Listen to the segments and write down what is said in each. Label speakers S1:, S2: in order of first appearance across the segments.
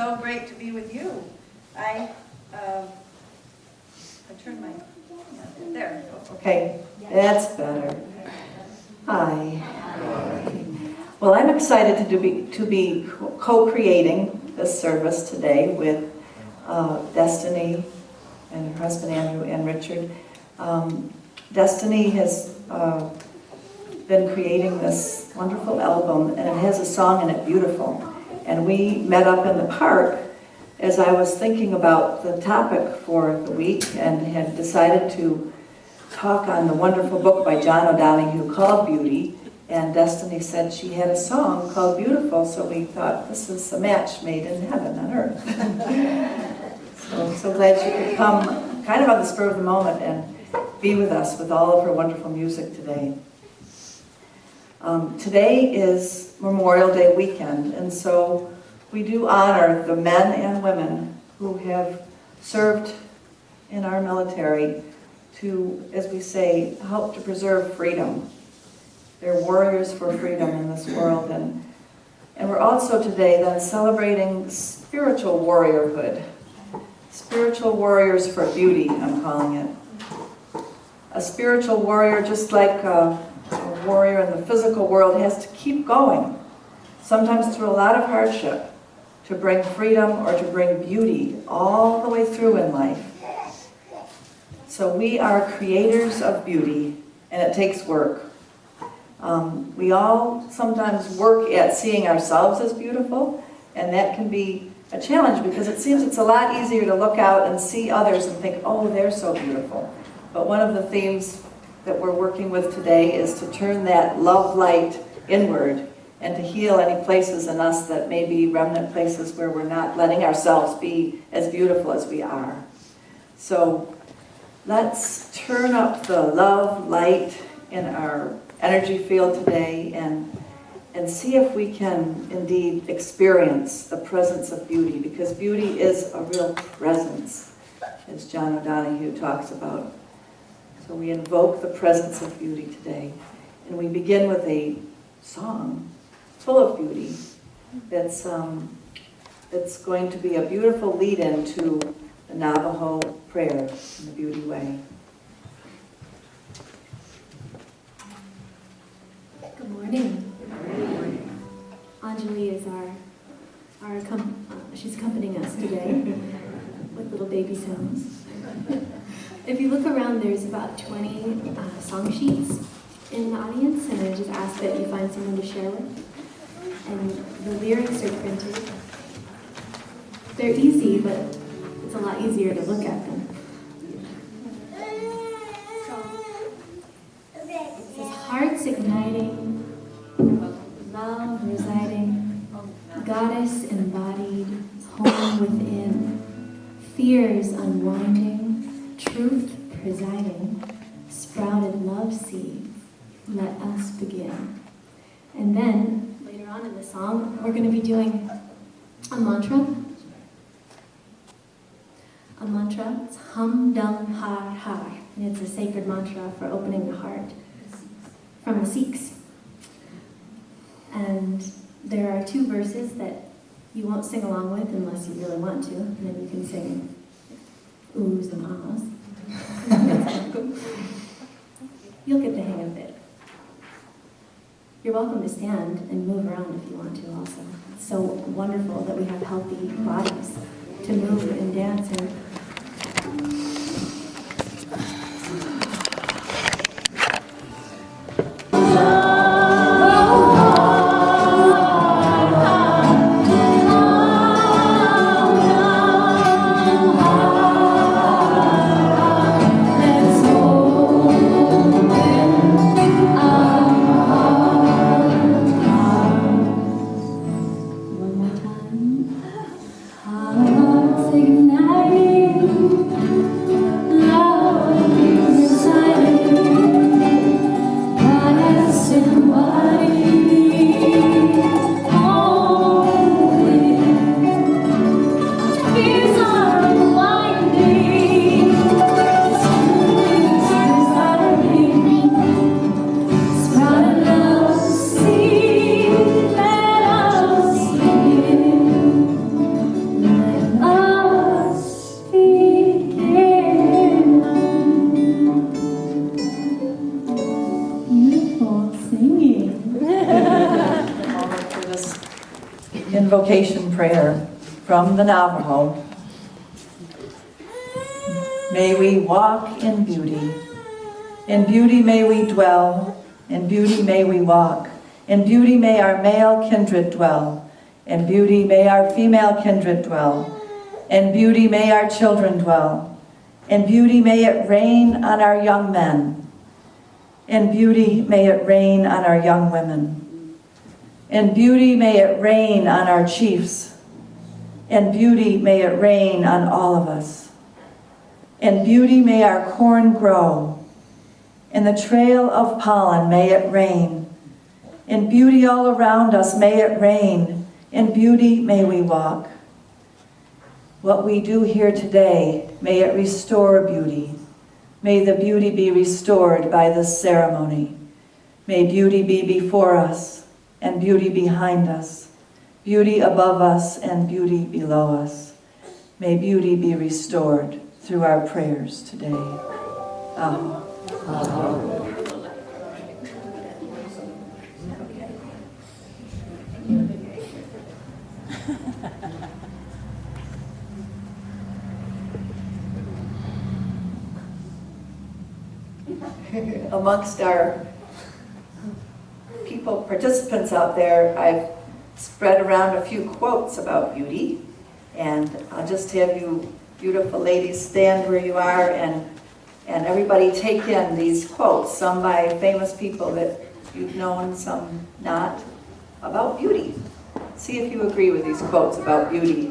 S1: so great to be with you. I turned my, there. Okay, that's better. Hi. Well, I'm excited to be co-creating this service today with Destiny and her husband Andrew and Richard. Destiny has been creating this wonderful album, and it has a song in it, Beautiful. And we met up in the park as I was thinking about the topic for the week and had decided to talk on the wonderful book by John O'Donohue called Beauty. And Destiny said she had a song called Beautiful, so we thought this is a match made in heaven on earth. So glad she could come kind of on the spur of the moment and be with us with all of her wonderful music today. Today is Memorial Day weekend, and so we do honor the men and women who have served in our military to, as we say, help to preserve freedom. They're warriors for freedom in this world, and we're also today then celebrating spiritual warriorhood. Spiritual warriors for beauty, I'm calling it. A spiritual warrior, just like a warrior in the physical world, has to keep going, sometimes through a lot of hardship, to bring freedom or to bring beauty all the way through in life. So we are creators of beauty, and it takes work. We all sometimes work at seeing ourselves as beautiful, and that can be a challenge because it seems it's a lot easier to look out and see others and think, oh, they're so beautiful. But one of the themes that we're working with today is to turn that love light inward and to heal any places in us that may be remnant places where we're not letting ourselves be as beautiful as we are. So let's turn up the love light in our energy field today and see if we can indeed experience the presence of beauty, because beauty is a real presence, as John O'Donohue talks about. So we invoke the presence of beauty today. And we begin with a song full of beauty that's going to be a beautiful lead-in to the Navajo prayer in the Beauty Way.
S2: Good morning. Anjali is she's accompanying us today with little baby sounds. If you look around, there's about 20 song sheets in the audience, and I just ask that you find someone to share with. And the lyrics are printed. They're easy, but it's a lot easier to look at them. It says, hearts igniting, love residing, goddess embodied, home within, fears unwinding, truth presiding, sprouted love seeds, let us begin. And then, later on in the song, we're going to be doing a mantra. A mantra, it's Hum Dum Har Har, and it's a sacred mantra for opening the heart from the Sikhs. And there are 2 verses that you won't sing along with unless you really want to, and then you can sing oohs and ahs. You'll get the hang of it. You're welcome to stand and move around if you want to also. It's so wonderful that we have healthy bodies to move and dance in. One more time. Hearts igniting.
S1: Invocation prayer from the Navajo. May we walk in beauty. In beauty may we dwell. In beauty may we walk. In beauty may our male kindred dwell. In beauty may our female kindred dwell. In beauty may our children dwell. In beauty may it rain on our young men. In beauty may it rain on our young women. In beauty may it rain on our chiefs. In beauty may it rain on all of us. In beauty may our corn grow. In the trail of pollen may it rain. In beauty all around us may it rain. In beauty may we walk. What we do here today, may it restore beauty. May the beauty be restored by this ceremony. May beauty be before us and beauty behind us, beauty above us and beauty below us. May beauty be restored through our prayers today. Aho. Amongst our participants out there, I've spread around a few quotes about beauty, and I'll just have you beautiful ladies stand where you are and everybody take in these quotes, some by famous people that you've known, some not, about beauty. See if you agree with these quotes about beauty.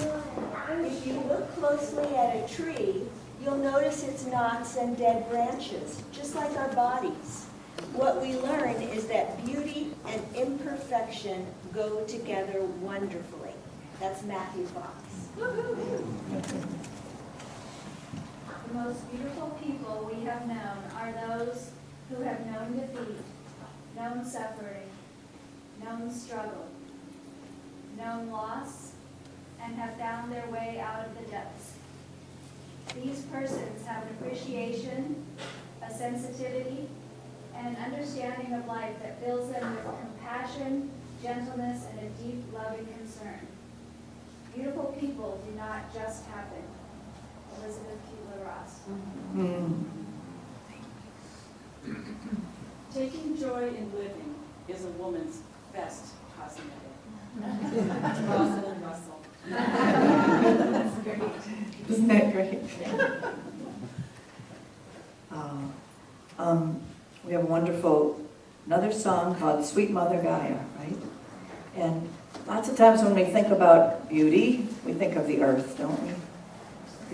S3: If you look closely at a tree, you'll notice its knots and dead branches, just like our bodies. What we learn is that beauty and imperfection go together wonderfully. That's Matthew Fox.
S4: The most beautiful people we have known are those who have known defeat, known suffering, known struggle, known loss, and have found their way out of the depths. These persons have an appreciation, a sensitivity, and an understanding of life that fills them with compassion, gentleness, and a deep loving concern. Beautiful people do not just happen. Elizabeth Kubler-Ross.
S5: Taking joy in living is a woman's best cosmetic. Rosalind Russell.
S1: That's great. Isn't that great? We have a wonderful, another song called Sweet Mother Gaia, right? And lots of times when we think about beauty, we think of the earth, don't we?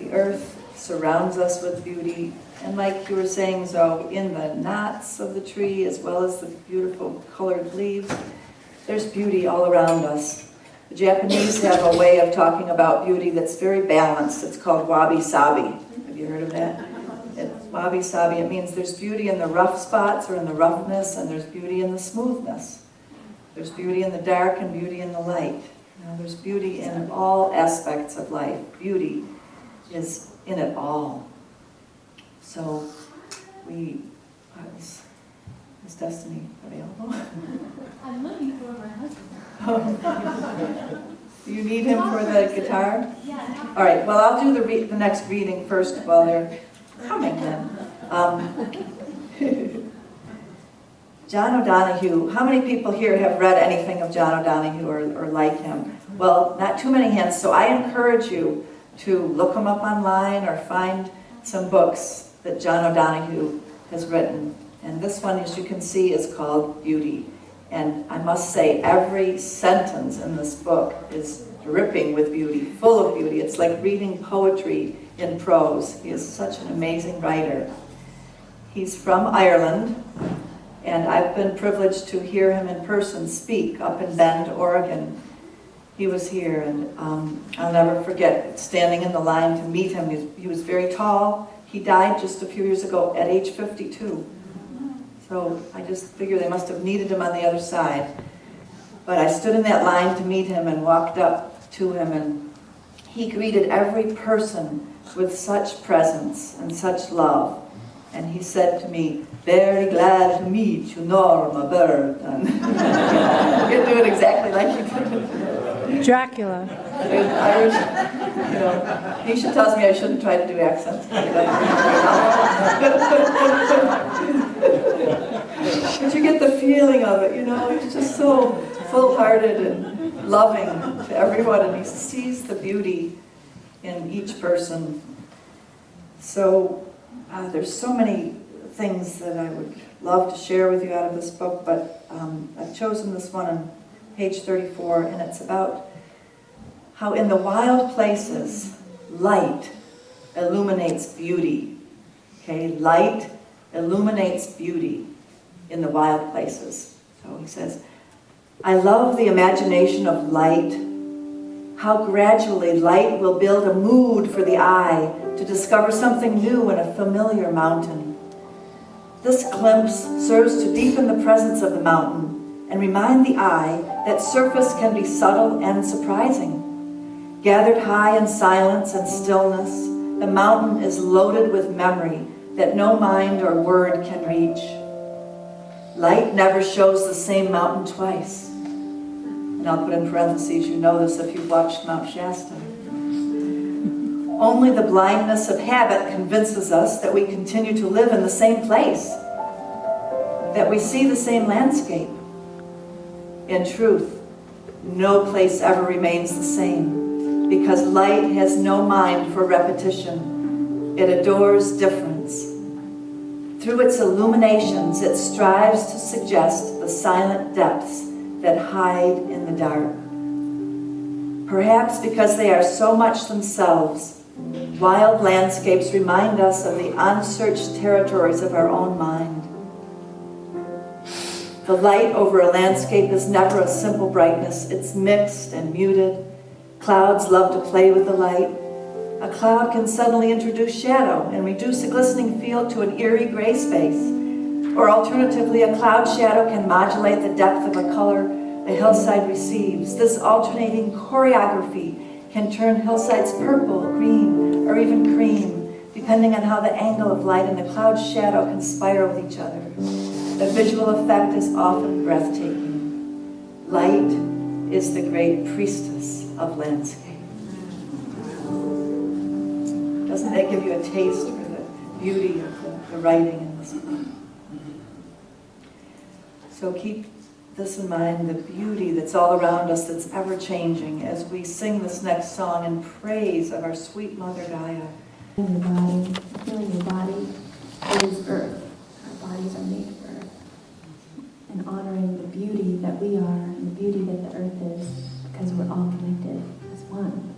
S1: The earth surrounds us with beauty. And like you were saying, Zoe, in the knots of the tree, as well as the beautiful colored leaves, there's beauty all around us. The Japanese have a way of talking about beauty that's very balanced. It's called wabi-sabi. Have you heard of that? Wabi-sabi, it means there's beauty in the rough spots or in the roughness, and there's beauty in the smoothness. There's beauty in the dark and beauty in the light. You know, there's beauty in all aspects of life. Beauty is in it all. So is Destiny available?
S2: I'm looking for my husband.
S1: Do you need him for the guitar?
S2: Yeah.
S1: All right, well, I'll do the next reading first while they're coming then. John O'Donohue. How many people here have read anything of John O'Donohue or like him? Well, not too many hands, so I encourage you to look him up online or find some books that John O'Donohue has written. And this one, as you can see, is called Beauty. And I must say, every sentence in this book is dripping with beauty, full of beauty. It's like reading poetry in prose. He is such an amazing writer. He's from Ireland, and I've been privileged to hear him in person speak up in Bend, Oregon. He was here, and I'll never forget standing in the line to meet him. He was very tall. He died just a few years ago at age 52. So I just figure they must have needed him on the other side. But I stood in that line to meet him and walked up to him, and he greeted every person with such presence and such love. And he said to me, "Very glad to meet you, Norma Burton." You can do it exactly like you did.
S6: Dracula.
S1: Irish, you know, Misha tells me I shouldn't try to do accents. But you get the feeling of it, you know, he's just so full-hearted and loving to everyone, and he sees the beauty in each person. So there's so many things that I would love to share with you out of this book, but I've chosen this one on page 34, and it's about how in the wild places, light illuminates beauty. Okay, light illuminates beauty in the wild places. So he says, I love the imagination of light, how gradually light will build a mood for the eye to discover something new in a familiar mountain. This glimpse serves to deepen the presence of the mountain and remind the eye that surface can be subtle and surprising. Gathered high in silence and stillness, the mountain is loaded with memory that no mind or word can reach. Light never shows the same mountain twice. And I'll put in parentheses, you know this if you've watched Mount Shasta. Only the blindness of habit convinces us that we continue to live in the same place, that we see the same landscape. In truth, no place ever remains the same, because light has no mind for repetition. It adores difference. Through its illuminations, it strives to suggest the silent depths that hide in the dark. Perhaps because they are so much themselves, wild landscapes remind us of the unsearched territories of our own mind. The light over a landscape is never a simple brightness. It's mixed and muted. Clouds love to play with the light. A cloud can suddenly introduce shadow and reduce a glistening field to an eerie gray space. Or alternatively, a cloud shadow can modulate the depth of a color a hillside receives. This alternating choreography can turn hillsides purple, green, or even cream, depending on how the angle of light and the cloud shadow conspire with each other. The visual effect is often breathtaking. Light is the great priestess of landscape. Doesn't that give you a taste for the beauty of the writing in this book? So keep this in mind, the beauty that's all around us, that's ever-changing, as we sing this next song in praise of our sweet Mother Gaia.
S2: Feeling your body is earth. Our bodies are made of earth. And honoring the beauty that we are and the beauty that the earth is, because we're all connected as one.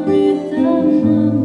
S7: Rhythm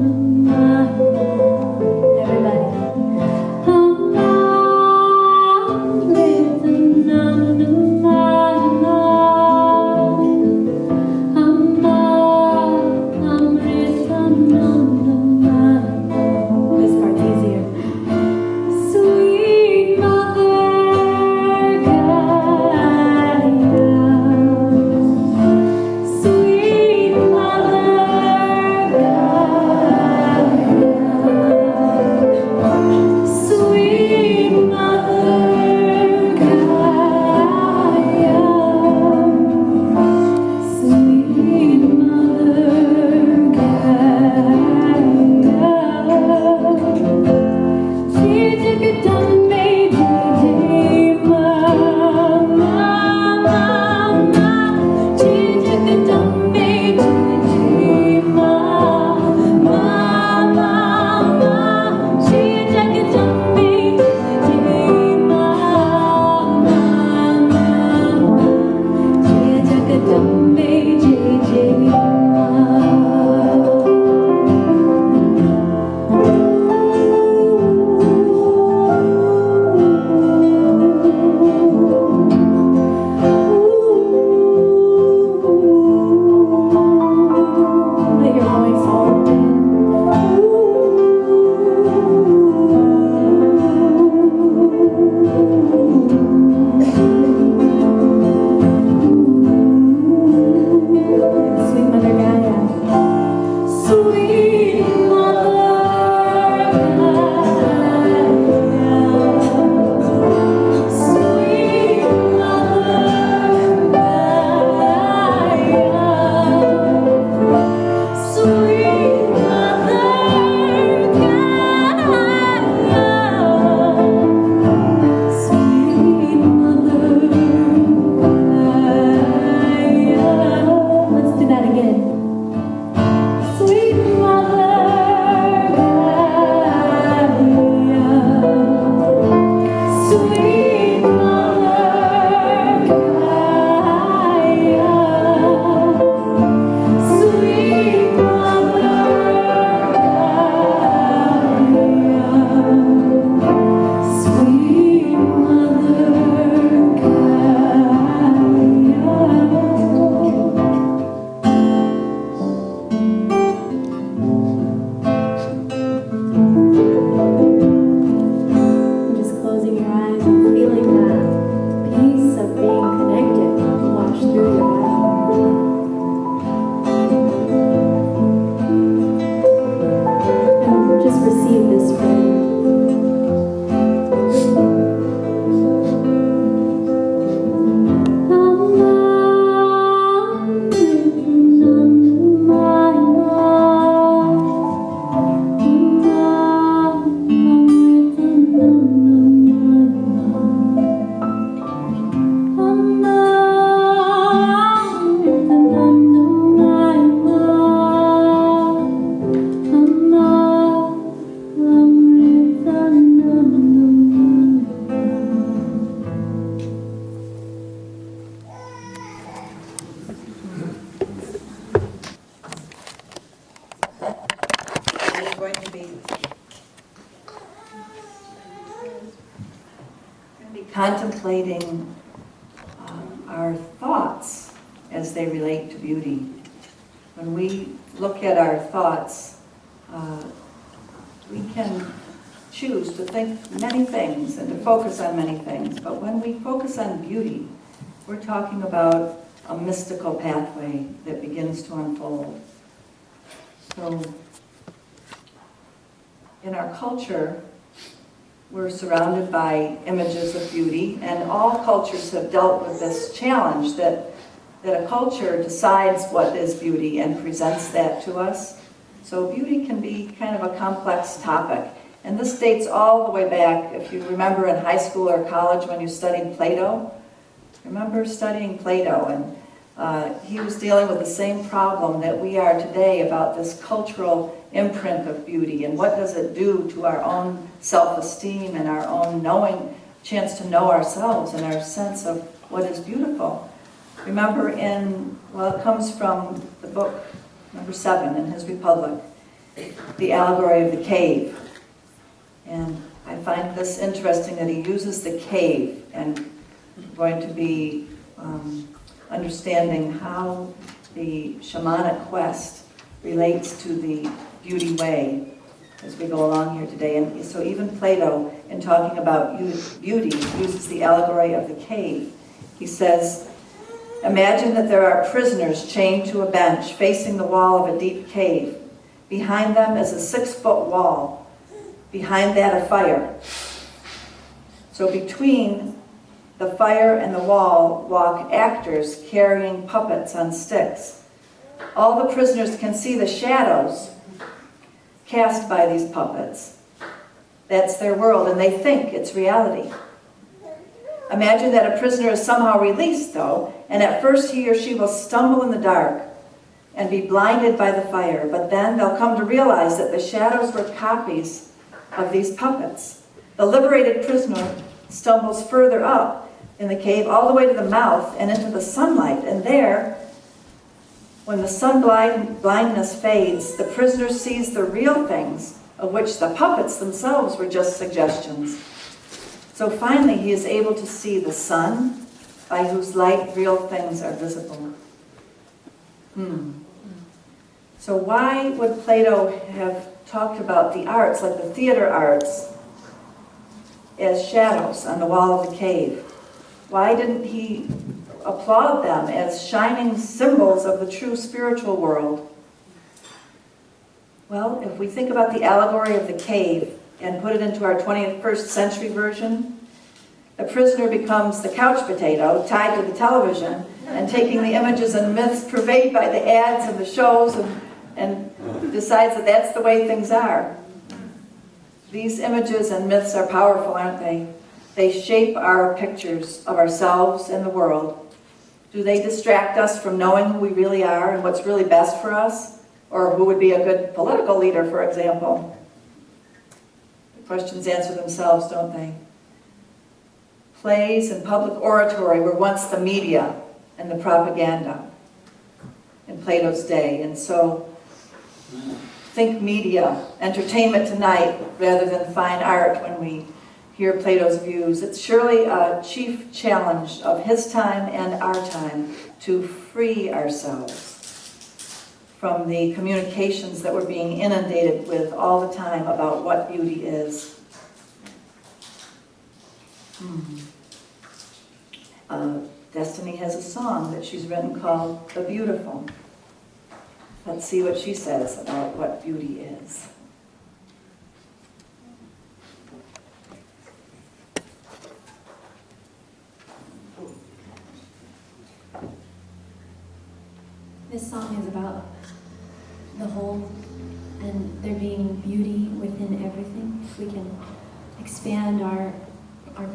S2: this friend.
S1: We're going to be contemplating our thoughts as they relate to beauty. When we look at our thoughts, we can choose to think many things and to focus on many things. But when we focus on beauty, we're talking about a mystical pathway that begins to unfold. So, in our culture, we're surrounded by images of beauty, and all cultures have dealt with this challenge that a culture decides what is beauty and presents that to us. So beauty can be kind of a complex topic. And this dates all the way back, if you remember in high school or college when you studied Plato. Remember studying Plato, and he was dealing with the same problem that we are today about this cultural imprint of beauty and what does it do to our own self-esteem and our own chance to know ourselves and our sense of what is beautiful. Remember it comes from the book number 7 in his Republic, the allegory of the cave. And I find this interesting that he uses the cave, and I'm going to be understanding how the shamanic quest relates to the beauty way as we go along here today. And so even Plato, in talking about beauty, uses the allegory of the cave. He says, imagine that there are prisoners chained to a bench facing the wall of a deep cave. Behind them is a 6-foot wall. Behind that, a fire. So between the fire and the wall walk actors carrying puppets on sticks. All the prisoners can see the shadows cast by these puppets. That's their world, and they think it's reality. Imagine that a prisoner is somehow released, though, and at first he or she will stumble in the dark and be blinded by the fire, but then they'll come to realize that the shadows were copies of these puppets. The liberated prisoner stumbles further up in the cave, all the way to the mouth and into the sunlight, and there, when the sun blindness fades, the prisoner sees the real things of which the puppets themselves were just suggestions. So finally, he is able to see the sun, by whose light real things are visible. So why would Plato have talked about the arts, like the theater arts, as shadows on the wall of the cave? Why didn't he applaud them as shining symbols of the true spiritual world? Well, if we think about the allegory of the cave and put it into our 21st century version, the prisoner becomes the couch potato tied to the television and taking the images and myths purveyed by the ads and the shows and decides that that's the way things are. These images and myths are powerful, aren't they? They shape our pictures of ourselves and the world. Do they distract us from knowing who we really are and what's really best for us? Or who would be a good political leader, for example? The questions answer themselves, don't they? Plays and public oratory were once the media and the propaganda in Plato's day. And so, think media, entertainment tonight, rather than fine art when we hear Plato's views. It's surely a chief challenge of his time and our time to free ourselves from the communications that we're being inundated with all the time about what beauty is. Destiny has a song that she's written called The Beautiful. Let's see what she says about what beauty is.
S2: this song is about the whole and there being beauty within everything. If we can expand our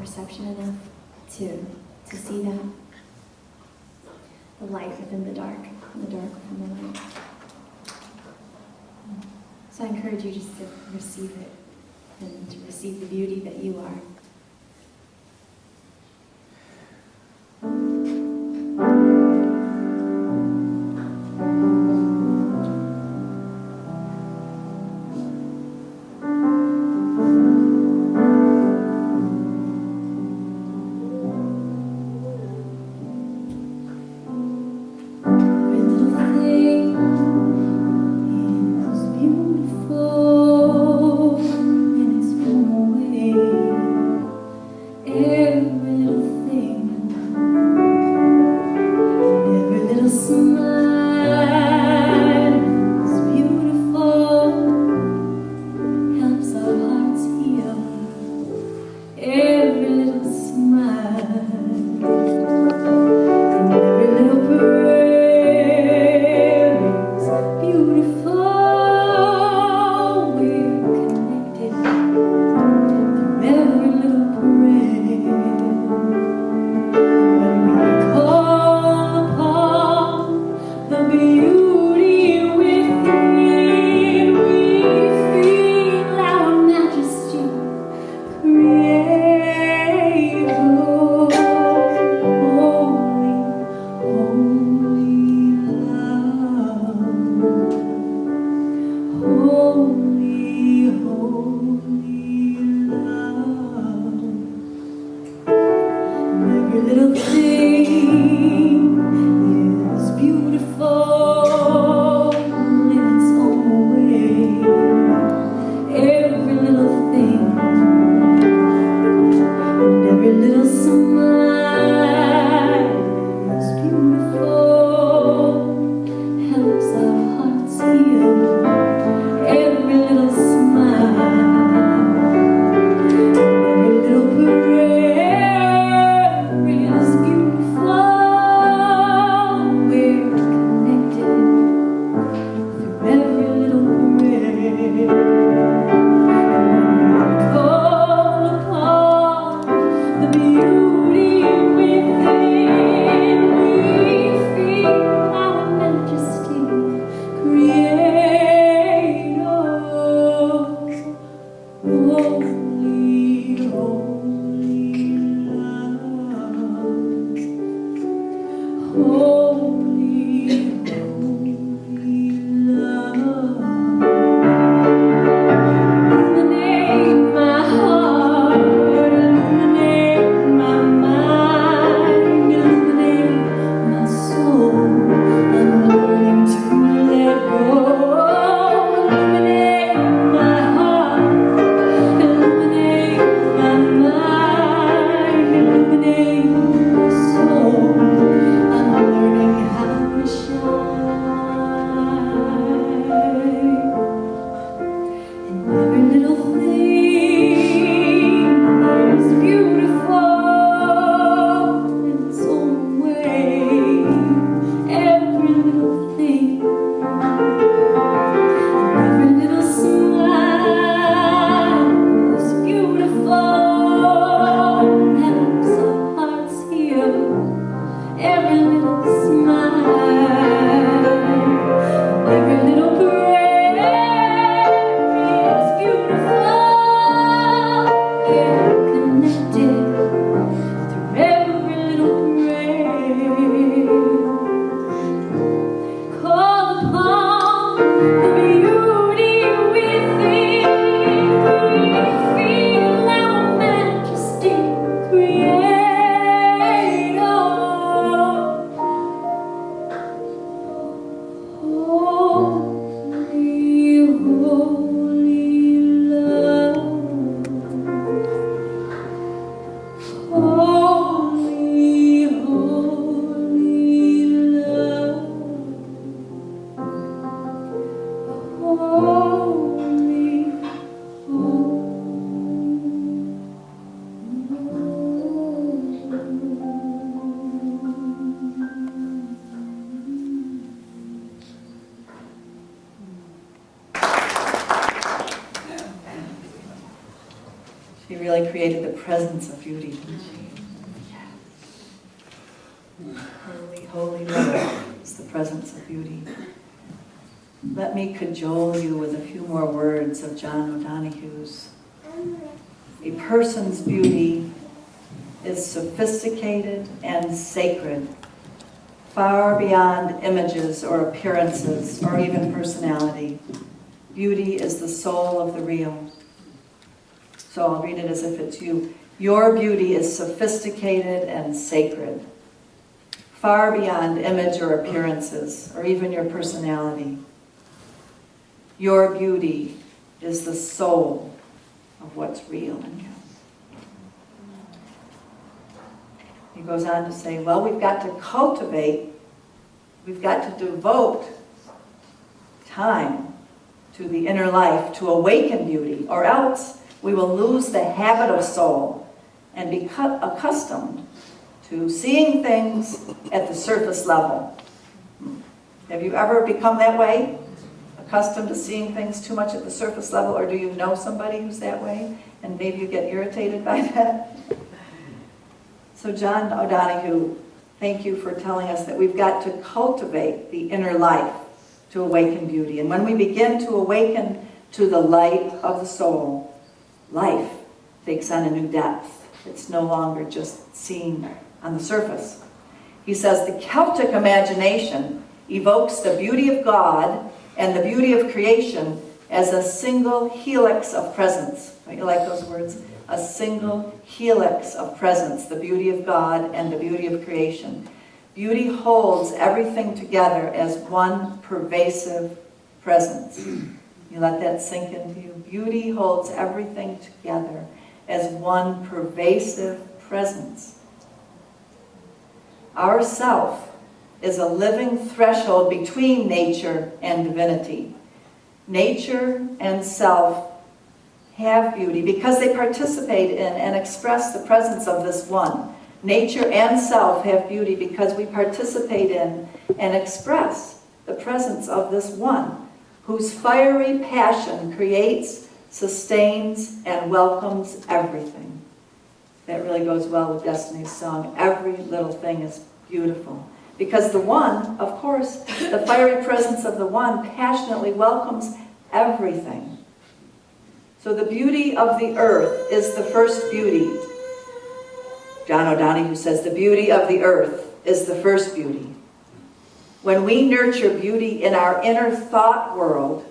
S2: perception enough to see that. The light within the dark, and the dark within the light. So I encourage you just to receive it and to receive the beauty that you are. Every little prayer is beautiful.
S1: She really created the presence of beauty, didn't she? Holy, holy Lord is the presence of beauty. Let me cajole you with a few more words of John O'Donohue's. A person's beauty is sophisticated and sacred, far beyond images or appearances or even personality. Beauty is the soul of the real. So I'll read it as if it's you. Your beauty is sophisticated and sacred, far beyond image or appearances or even your personality. Your beauty is the soul of what's real in you. He goes on to say, well, we've got to cultivate, we've got to devote time to the inner life to awaken beauty, or else we will lose the habit of soul and become accustomed to seeing things at the surface level. Have you ever become that way? Accustomed to seeing things too much at the surface level, or do you know somebody who's that way and maybe you get irritated by that? So John O'Donohue, thank you for telling us that we've got to cultivate the inner life to awaken beauty. And when we begin to awaken to the light of the soul, life takes on a new depth. It's no longer just seen on the surface. He says the Celtic imagination evokes the beauty of God and the beauty of creation as a single helix of presence. Don't you like those words? A single helix of presence, the beauty of God and the beauty of creation. Beauty holds everything together as one pervasive presence. You let that sink into you. Beauty holds everything together as one pervasive presence. Our self is a living threshold between nature and divinity. Nature and self have beauty because they participate in and express the presence of this one. Nature and self have beauty because we participate in and express the presence of this one, whose fiery passion creates, sustains, and welcomes everything. That really goes well with Destiny's song. Every little thing is beautiful. Because the one, of course, the fiery presence of the one passionately welcomes everything. So the beauty of the earth is the first beauty. John O'Donohue says the beauty of the earth is the first beauty. When we nurture beauty in our inner thought world,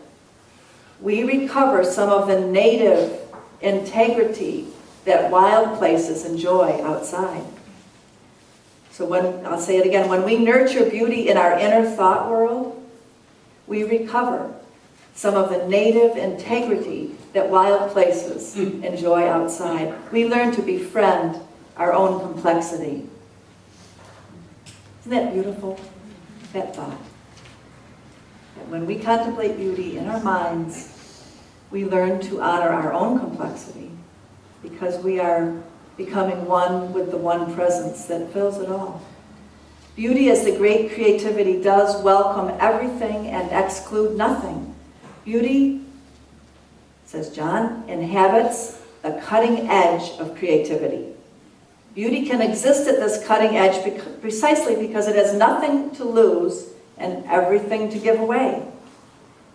S1: we recover some of the native integrity that wild places enjoy outside. So I'll say it again, when we nurture beauty in our inner thought world, we recover some of the native integrity that wild places enjoy outside. We learn to befriend our own complexity. Isn't that beautiful? That thought. That when we contemplate beauty in our minds, we learn to honor our own complexity because we are becoming one with the one presence that fills it all. Beauty as the great creativity does welcome everything and exclude nothing. Beauty, says John, inhabits the cutting edge of creativity. Beauty can exist at this cutting edge precisely because it has nothing to lose and everything to give away.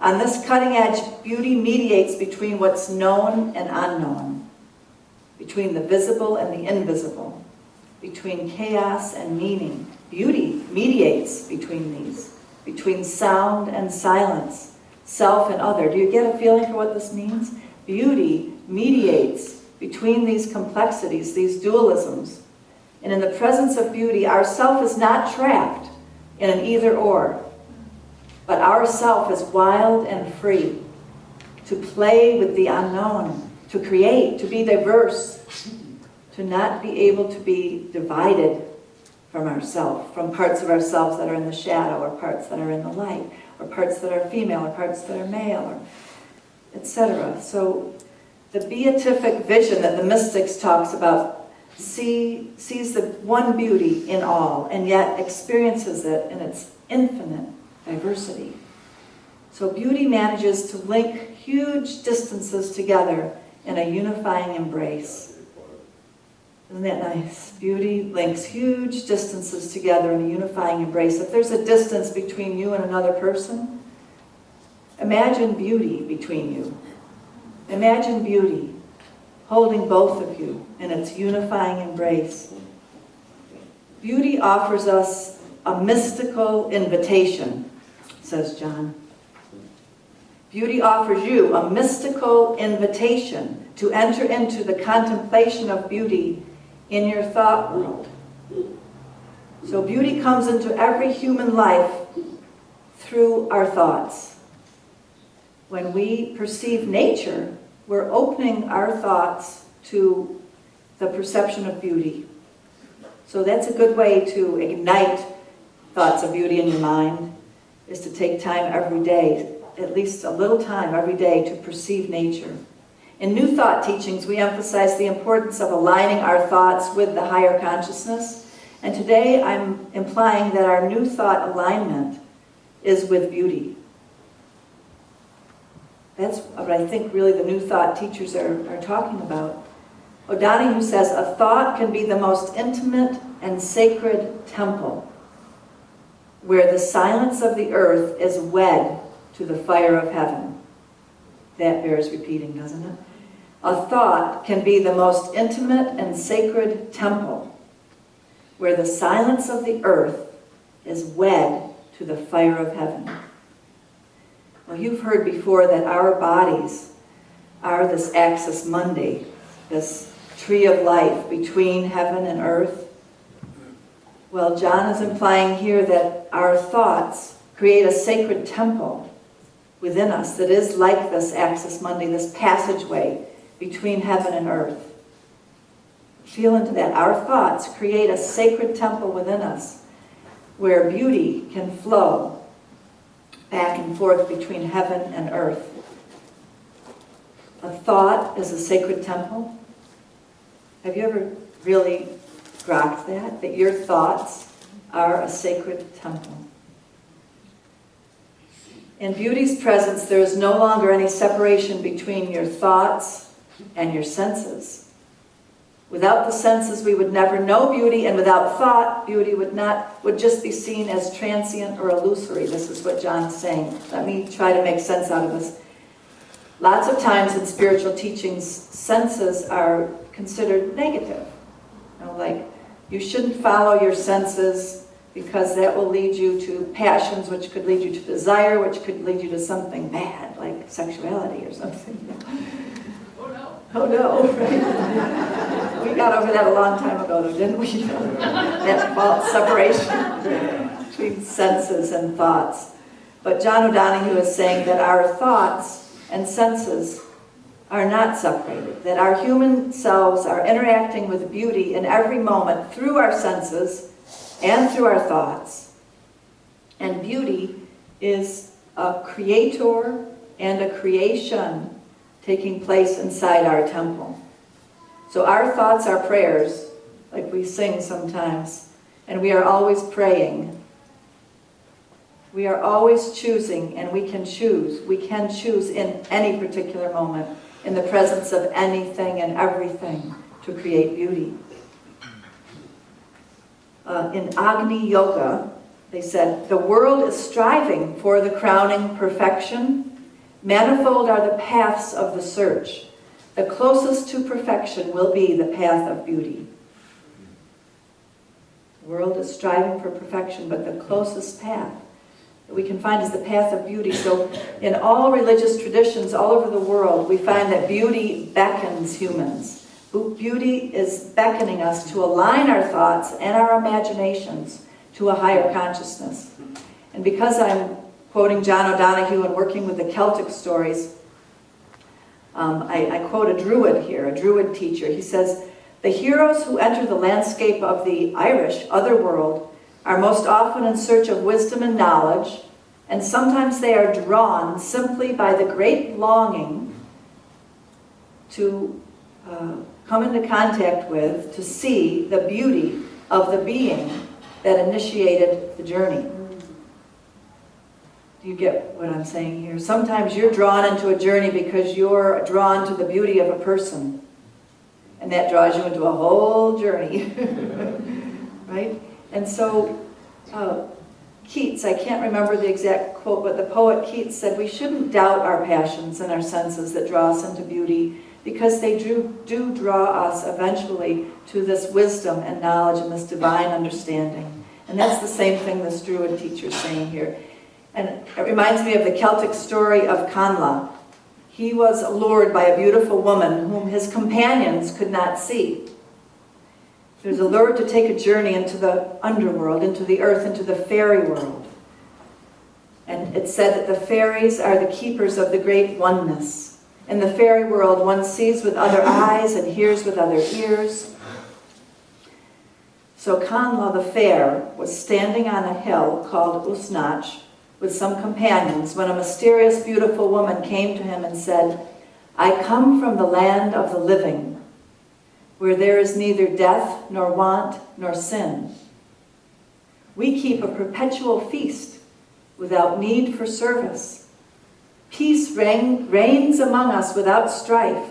S1: On this cutting edge, beauty mediates between what's known and unknown, between the visible and the invisible, between chaos and meaning. Beauty mediates between these, between sound and silence, self and other. Do you get a feeling for what this means? Beauty mediates between these complexities, these dualisms. And in the presence of beauty, our self is not trapped in an either-or, but our self is wild and free to play with the unknown, to create, to be diverse, to not be able to be divided from ourself, from parts of ourselves that are in the shadow, or parts that are in the light, or parts that are female, or parts that are male, or etc. So the beatific vision that the mystics talks about sees the one beauty in all, and yet experiences it in its infinite diversity. So beauty manages to link huge distances together in a unifying embrace. Isn't that nice? Beauty links huge distances together in a unifying embrace. If there's a distance between you and another person, imagine beauty between you. Imagine beauty holding both of you in its unifying embrace. Beauty offers us a mystical invitation, says John. Beauty offers you a mystical invitation to enter into the contemplation of beauty in your thought world. So beauty comes into every human life through our thoughts. When we perceive nature, we're opening our thoughts to the perception of beauty. So that's a good way to ignite thoughts of beauty in your mind, is to take time every day, at least a little time every day, to perceive nature. In New Thought teachings, we emphasize the importance of aligning our thoughts with the higher consciousness. And today I'm implying that our New Thought alignment is with beauty. That's what I think really the New Thought teachers are talking about. O'Donohue says, a thought can be the most intimate and sacred temple, where the silence of the earth is wed to the fire of heaven. That bears repeating, doesn't it? A thought can be the most intimate and sacred temple, where the silence of the earth is wed to the fire of heaven. Well, you've heard before that our bodies are this axis mundi, this tree of life between heaven and earth. Well, John is implying here that our thoughts create a sacred temple within us that is like this axis mundi, this passageway between heaven and earth. Feel into that. Our thoughts create a sacred temple within us where beauty can flow back and forth between heaven and earth. A thought is a sacred temple. Have you ever really grokked that your thoughts are a sacred temple? In beauty's presence, there is no longer any separation between your thoughts and your senses. Without the senses, we would never know beauty, and without thought, beauty would just be seen as transient or illusory. This is what John's saying. Let me try to make sense out of this. Lots of times in spiritual teachings, senses are considered negative. Like, you shouldn't follow your senses because that will lead you to passions, which could lead you to desire, which could lead you to something bad, like sexuality or something. Oh no, right? We got over that a long time ago, though, didn't we? That false separation between senses and thoughts. But John O'Donohue is saying that our thoughts and senses are not separated, that our human selves are interacting with beauty in every moment through our senses and through our thoughts. And beauty is a creator and a creation taking place inside our temple. So our thoughts are prayers, like we sing sometimes, and we are always praying. We are always choosing, and we can choose. We can choose in any particular moment, in the presence of anything and everything, to create beauty. In Agni Yoga, they said, the world is striving for the crowning perfection. Manifold are the paths of the search. The closest to perfection will be the path of beauty. The world is striving for perfection, but the closest path that we can find is the path of beauty. So in all religious traditions all over the world, we find that beauty beckons humans. Beauty is beckoning us to align our thoughts and our imaginations to a higher consciousness. And because I'm quoting John O'Donohue and working with the Celtic stories, I quote a Druid here, a Druid teacher. He says, the heroes who enter the landscape of the Irish otherworld are most often in search of wisdom and knowledge, and sometimes they are drawn simply by the great longing to come into contact with, to see the beauty of the being that initiated the journey. Do you get what I'm saying here? Sometimes you're drawn into a journey because you're drawn to the beauty of a person. And that draws you into a whole journey. Right? And so Keats, I can't remember the exact quote, but the poet Keats said, we shouldn't doubt our passions and our senses that draw us into beauty, because they do draw us eventually to this wisdom and knowledge and this divine understanding. And that's the same thing this Druid teacher's saying here. And it reminds me of the Celtic story of Canla. He was allured by a beautiful woman whom his companions could not see. He was allured to take a journey into the underworld, into the earth, into the fairy world. And it said that the fairies are the keepers of the great oneness. In the fairy world, one sees with other eyes and hears with other ears. So Canla the Fair was standing on a hill called Usnach with some companions when a mysterious, beautiful woman came to him and said, I come from the land of the living, where there is neither death, nor want, nor sin. We keep a perpetual feast without need for service. Peace reigns among us without strife.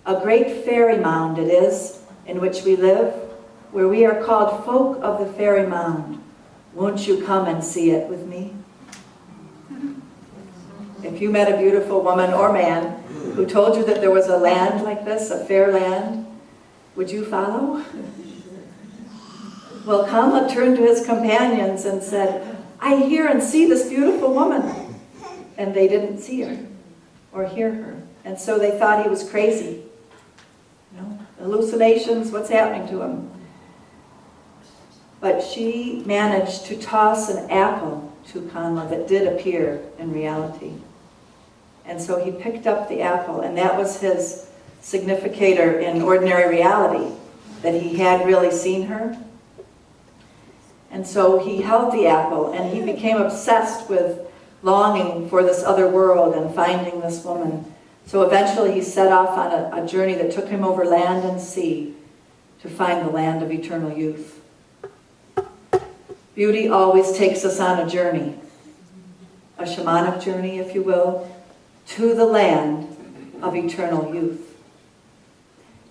S1: A great fairy mound it is, in which we live, where we are called folk of the fairy mound. Won't you come and see it with me? If you met a beautiful woman or man who told you that there was a land like this, a fair land, would you follow? Well, Canla turned to his companions and said, I hear and see this beautiful woman. And they didn't see her or hear her. And so they thought he was crazy. You know, hallucinations, what's happening to him? But she managed to toss an apple to Canla that did appear in reality. And so he picked up the apple, and that was his significator in ordinary reality, that he had really seen her. And so he held the apple, and he became obsessed with longing for this other world and finding this woman. So eventually he set off on a journey that took him over land and sea to find the land of eternal youth. Beauty always takes us on a journey, a shamanic journey, if you will, to the land of eternal youth.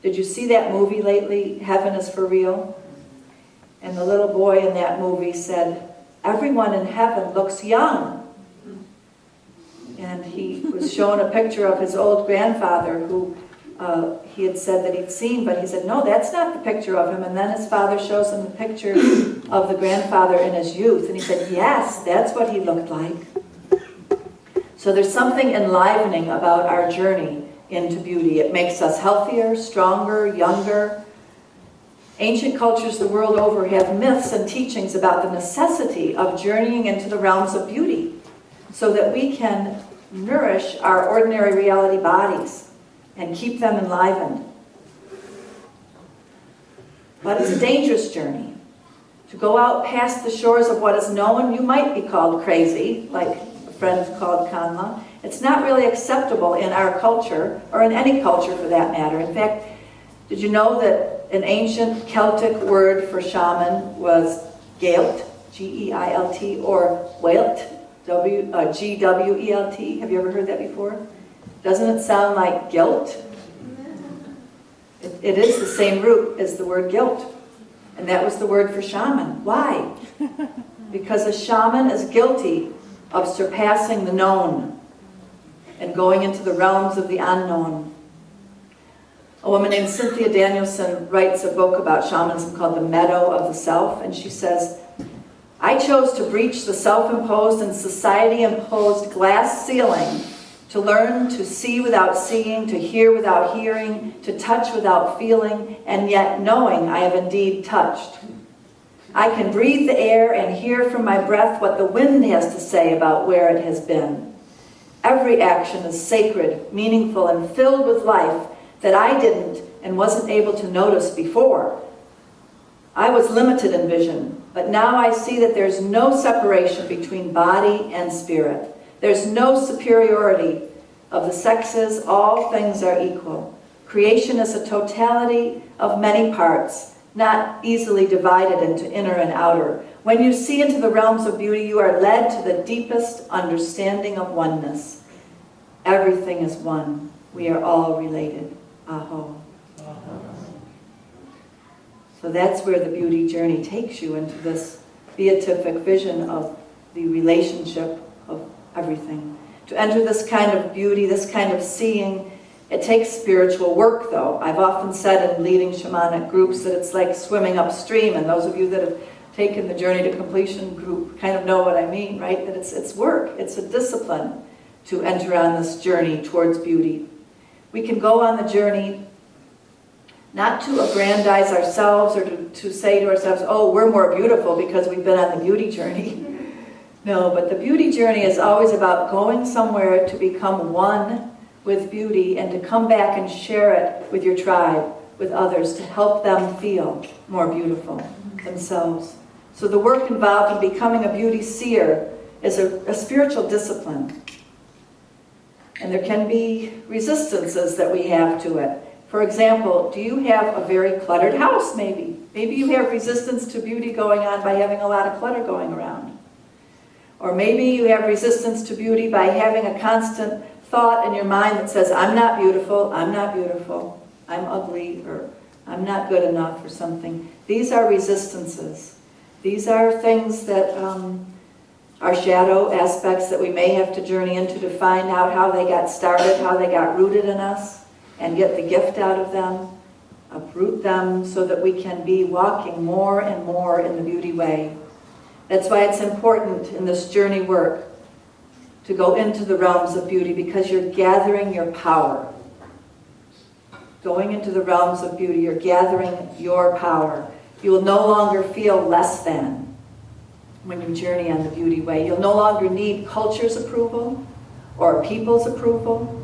S1: Did you see that movie lately, Heaven is for Real? And the little boy in that movie said, everyone in heaven looks young. And he was shown a picture of his old grandfather who he had said that he'd seen, but he said, no, that's not the picture of him. And then his father shows him the picture of the grandfather in his youth. And he said, yes, that's what he looked like. So there's something enlivening about our journey into beauty. It makes us healthier, stronger, younger. Ancient cultures the world over have myths and teachings about the necessity of journeying into the realms of beauty so that we can nourish our ordinary reality bodies and keep them enlivened. But it's a dangerous journey. To go out past the shores of what is known, you might be called crazy, like a friend called Canla. It's not really acceptable in our culture, or in any culture for that matter. In fact, did you know that an ancient Celtic word for shaman was Geilt, G-E-I-L-T, or Welt, G-W-E-L-T? Have you ever heard that before? Doesn't it sound like guilt? It is the same root as the word guilt. And that was the word for shaman. Why? Because a shaman is guilty of surpassing the known and going into the realms of the unknown. A woman named Cynthia Danielson writes a book about shamanism called The Meadow of the Self, and she says, I chose to breach the self-imposed and society-imposed glass ceiling to learn to see without seeing, to hear without hearing, to touch without feeling, and yet knowing I have indeed touched. I can breathe the air and hear from my breath what the wind has to say about where it has been. Every action is sacred, meaningful, and filled with life that I didn't and wasn't able to notice before. I was limited in vision, but now I see that there's no separation between body and spirit. There's no superiority of the sexes. All things are equal. Creation is a totality of many parts, not easily divided into inner and outer. When you see into the realms of beauty, you are led to the deepest understanding of oneness. Everything is one. We are all related. Aho. So that's where the beauty journey takes you, into this beatific vision of the relationship of everything. To enter this kind of beauty, this kind of seeing, it takes spiritual work, though. I've often said in leading shamanic groups that it's like swimming upstream, and those of you that have taken the Journey to Completion group kind of know what I mean, right? That it's work, it's a discipline to enter on this journey towards beauty. We can go on the journey not to aggrandize ourselves or to say to ourselves, oh, we're more beautiful because we've been on the beauty journey. No, but the beauty journey is always about going somewhere to become one with beauty and to come back and share it with your tribe, with others, to help them feel more beautiful themselves. So the work involved in becoming a beauty seer is a spiritual discipline. And there can be resistances that we have to it. For example, do you have a very cluttered house, maybe? Maybe you have resistance to beauty going on by having a lot of clutter going around. Or maybe you have resistance to beauty by having a constant thought in your mind that says, I'm not beautiful, I'm ugly, or I'm not good enough, or something. These are resistances. These are things that are shadow aspects that we may have to journey into to find out how they got started, how they got rooted in us, and get the gift out of them, uproot them so that we can be walking more and more in the beauty way. That's why it's important in this journey work to go into the realms of beauty, because you're gathering your power. Going into the realms of beauty, you're gathering your power. You will no longer feel less than when you journey on the beauty way. You'll no longer need culture's approval or people's approval.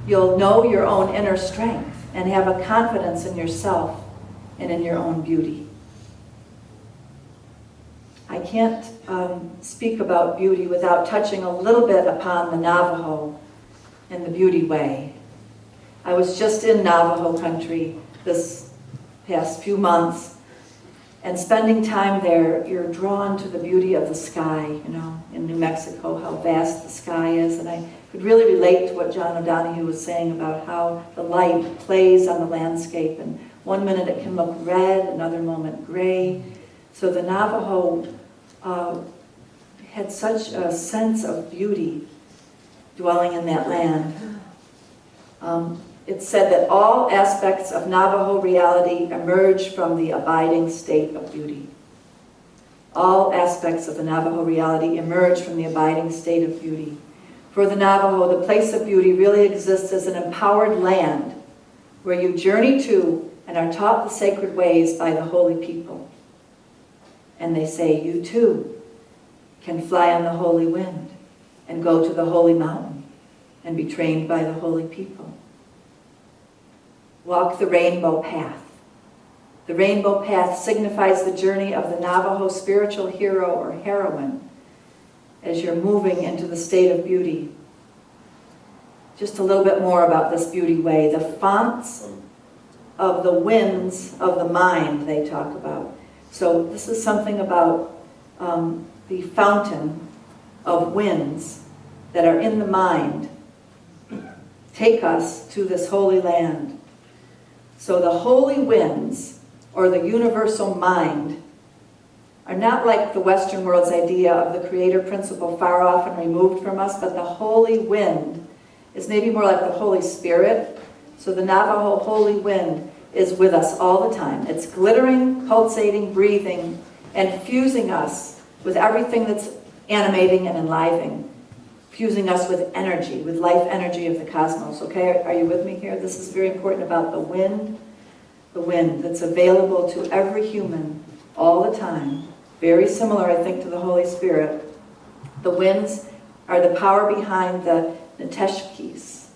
S1: You'll know your own inner strength and have a confidence in yourself and in your own beauty. I can't speak about beauty without touching a little bit upon the Navajo and the beauty way. I was just in Navajo country this past few months, and spending time there, you're drawn to the beauty of the sky, in New Mexico, how vast the sky is. And I could really relate to what John O'Donohue was saying about how the light plays on the landscape. And one minute it can look red, another moment gray. So the Navajo had such a sense of beauty dwelling in that land. It's said that all aspects of Navajo reality emerge from the abiding state of beauty. All aspects of the Navajo reality emerge from the abiding state of beauty. For the Navajo, the place of beauty really exists as an empowered land where you journey to and are taught the sacred ways by the holy people. And they say, you too can fly on the holy wind and go to the holy mountain and be trained by the holy people. Walk the rainbow path. The rainbow path signifies the journey of the Navajo spiritual hero or heroine as you're moving into the state of beauty. Just a little bit more about this beauty way. The fonts of the winds of the mind they talk about. So this is something about the fountain of winds that are in the mind take us to this holy land. So the holy winds, or the universal mind, are not like the Western world's idea of the creator principle far off and removed from us, but the holy wind is maybe more like the Holy Spirit. So the Navajo holy wind is with us all the time. It's glittering, pulsating, breathing, and fusing us with everything that's animating and enlivening, fusing us with energy, with life energy of the cosmos. Okay, are you with me here? This is very important about the wind that's available to every human all the time. Very similar, I think, to the Holy Spirit. The winds are the power behind the Niteshkis.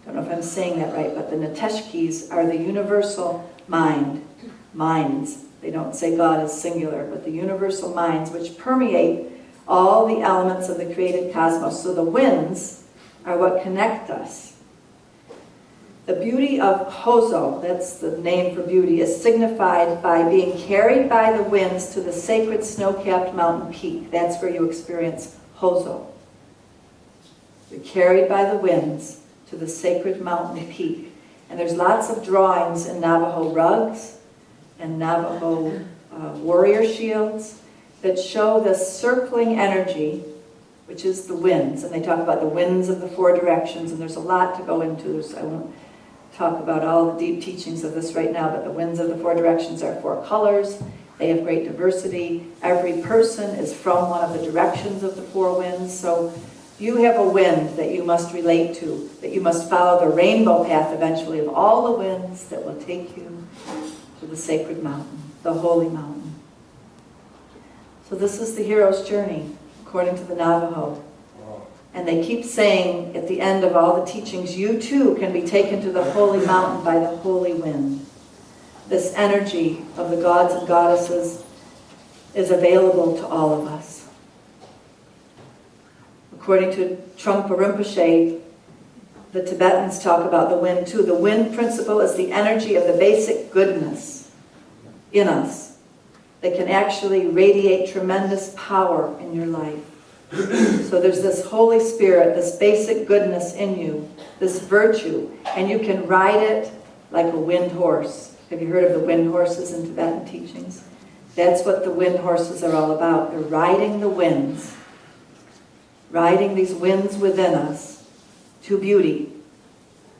S1: I don't know if I'm saying that right, but the Niteshkis are the universal minds. They don't say God is singular, but the universal minds which permeate all the elements of the created cosmos. So the winds are what connect us. The beauty of Hozo, that's the name for beauty, is signified by being carried by the winds to the sacred snow-capped mountain peak. That's where you experience Hozo. You're carried by the winds to the sacred mountain peak. And there's lots of drawings in Navajo rugs and Navajo warrior shields that show this circling energy, which is the winds. And they talk about the winds of the four directions, and there's a lot to go into, so I won't talk about all the deep teachings of this right now, but the winds of the four directions are four colors. They have great diversity. Every person is from one of the directions of the four winds. So you have a wind that you must relate to, that you must follow the rainbow path eventually of all the winds that will take you to the sacred mountain, the holy mountain. So this is the hero's journey, according to the Navajo. And they keep saying at the end of all the teachings, you too can be taken to the holy mountain by the holy wind. This energy of the gods and goddesses is available to all of us. According to Trungpa Rinpoche, the Tibetans talk about the wind too. The wind principle is the energy of the basic goodness in us that can actually radiate tremendous power in your life. So there's this Holy Spirit, this basic goodness in you, this virtue, and you can ride it like a wind horse. Have you heard of the wind horses in Tibetan teachings? That's what the wind horses are all about. They're riding the winds, riding these winds within us to beauty.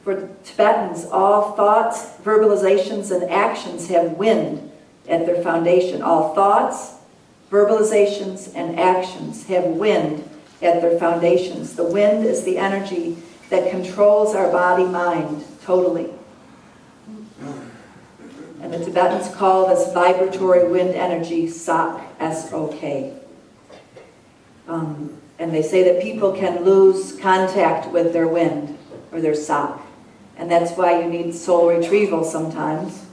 S1: For Tibetans, all thoughts, verbalizations, and actions have wind at their foundation. All thoughts, verbalizations, and actions have wind at their foundations. The wind is the energy that controls our body-mind totally. And the Tibetans call this vibratory wind energy Sak, S-O-K. And they say that people can lose contact with their wind, or their Sak. And that's why you need soul retrieval sometimes.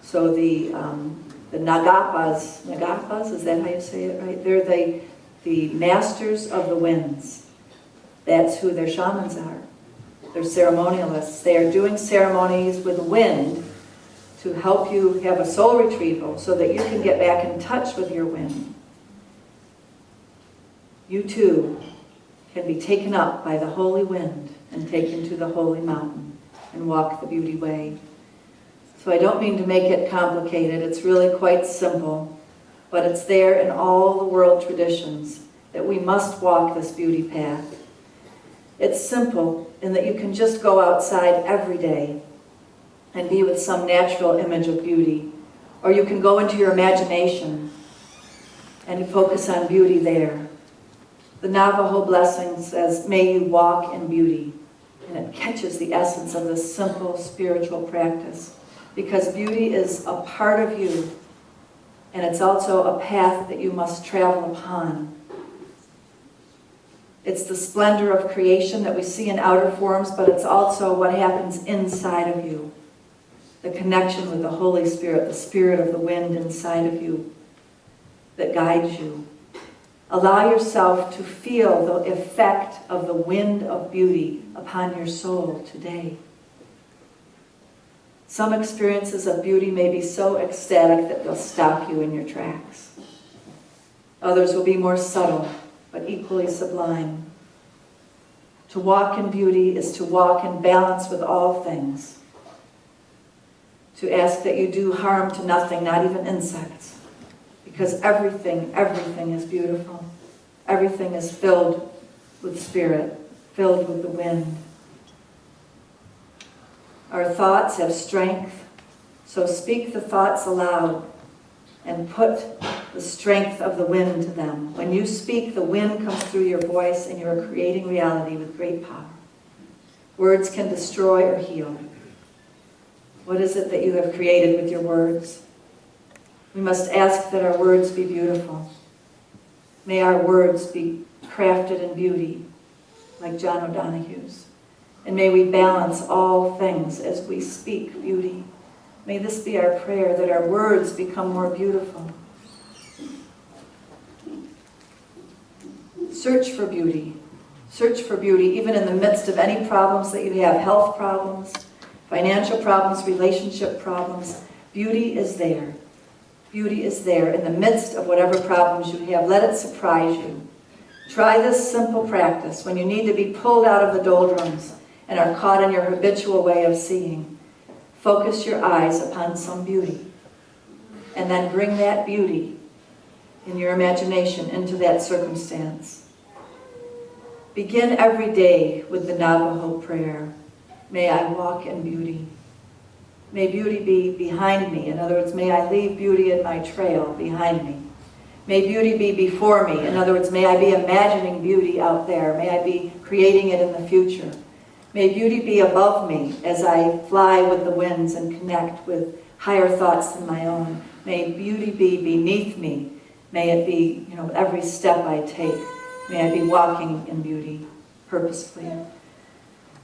S1: So the Nagapas, is that how you say it right? They're the masters of the winds. That's who their shamans are. They're ceremonialists. They are doing ceremonies with wind to help you have a soul retrieval so that you can get back in touch with your wind. You too can be taken up by the holy wind and taken to the holy mountain and walk the beauty way. So I don't mean to make it complicated. It's really quite simple, but it's there in all the world traditions that we must walk this beauty path. It's simple in that you can just go outside every day and be with some natural image of beauty, or you can go into your imagination and focus on beauty there. The Navajo blessing says, may you walk in beauty, and it catches the essence of this simple spiritual practice. Because beauty is a part of you, and it's also a path that you must travel upon. It's the splendor of creation that we see in outer forms, but it's also what happens inside of you. The connection with the Holy Spirit, the spirit of the wind inside of you that guides you. Allow yourself to feel the effect of the wind of beauty upon your soul today. Some experiences of beauty may be so ecstatic that they'll stop you in your tracks. Others will be more subtle, but equally sublime. To walk in beauty is to walk in balance with all things. To ask that you do harm to nothing, not even insects. Because everything is beautiful. Everything is filled with spirit, filled with the wind. Our thoughts have strength, so speak the thoughts aloud and put the strength of the wind to them. When you speak, the wind comes through your voice and you are creating reality with great power. Words can destroy or heal. What is it that you have created with your words? We must ask that our words be beautiful. May our words be crafted in beauty, like John O'Donohue's. And may we balance all things as we speak beauty. May this be our prayer, that our words become more beautiful. Search for beauty. Search for beauty even in the midst of any problems that you have, health problems, financial problems, relationship problems. Beauty is there. Beauty is there in the midst of whatever problems you have. Let it surprise you. Try this simple practice when you need to be pulled out of the doldrums and are caught in your habitual way of seeing. Focus your eyes upon some beauty, and then bring that beauty in your imagination into that circumstance. Begin every day with the Navajo prayer, may I walk in beauty. May beauty be behind me. In other words, may I leave beauty in my trail behind me. May beauty be before me. In other words, may I be imagining beauty out there. May I be creating it in the future. May beauty be above me as I fly with the winds and connect with higher thoughts than my own. May beauty be beneath me. May it be, every step I take. May I be walking in beauty purposefully.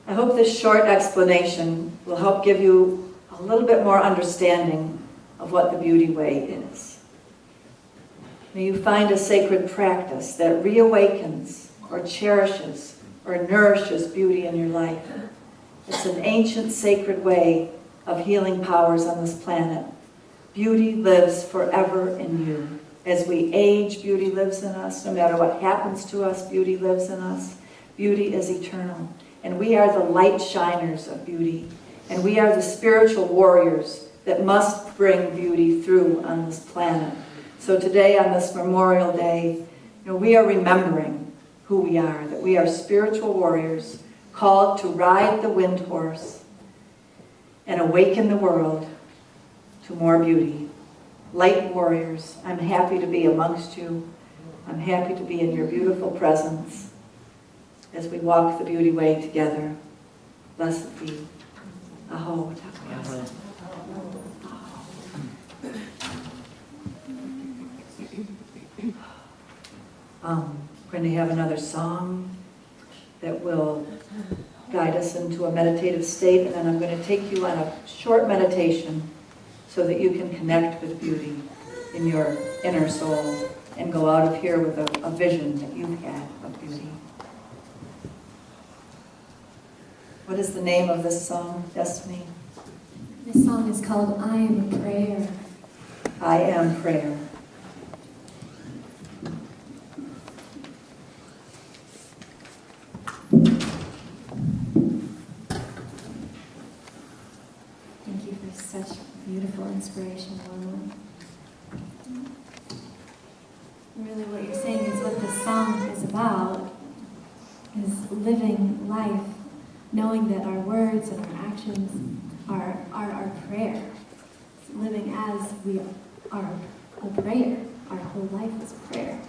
S1: I hope this short explanation will help give you a little bit more understanding of what the Beauty Way is. May you find a sacred practice that reawakens or cherishes or nourishes beauty in your life. It's an ancient sacred way of healing powers on this planet. Beauty lives forever in you. As we age, beauty lives in us. No matter what happens to us, beauty lives in us. Beauty is eternal. And we are the light shiners of beauty. And we are the spiritual warriors that must bring beauty through on this planet. So today, on this Memorial Day, we are remembering who we are, that we are spiritual warriors called to ride the wind horse and awaken the world to more beauty. Light warriors, I'm happy to be amongst you. I'm happy to be in your beautiful presence as we walk the Beauty Way together. Blessed be. Aho. Takoyasa. We're going to have another song that will guide us into a meditative state, and then I'm going to take you on a short meditation so that you can connect with beauty in your inner soul and go out of here with a vision that you've had of beauty. What is the name of this song, Destiny?
S2: This song is called I Am a Prayer.
S1: I Am Prayer.
S2: Thank you for such beautiful inspiration, Lorna. Really what you're saying is what this song is about, is living life, knowing that our words and our actions are our prayer. It's living as we are a prayer. Our whole life is prayer.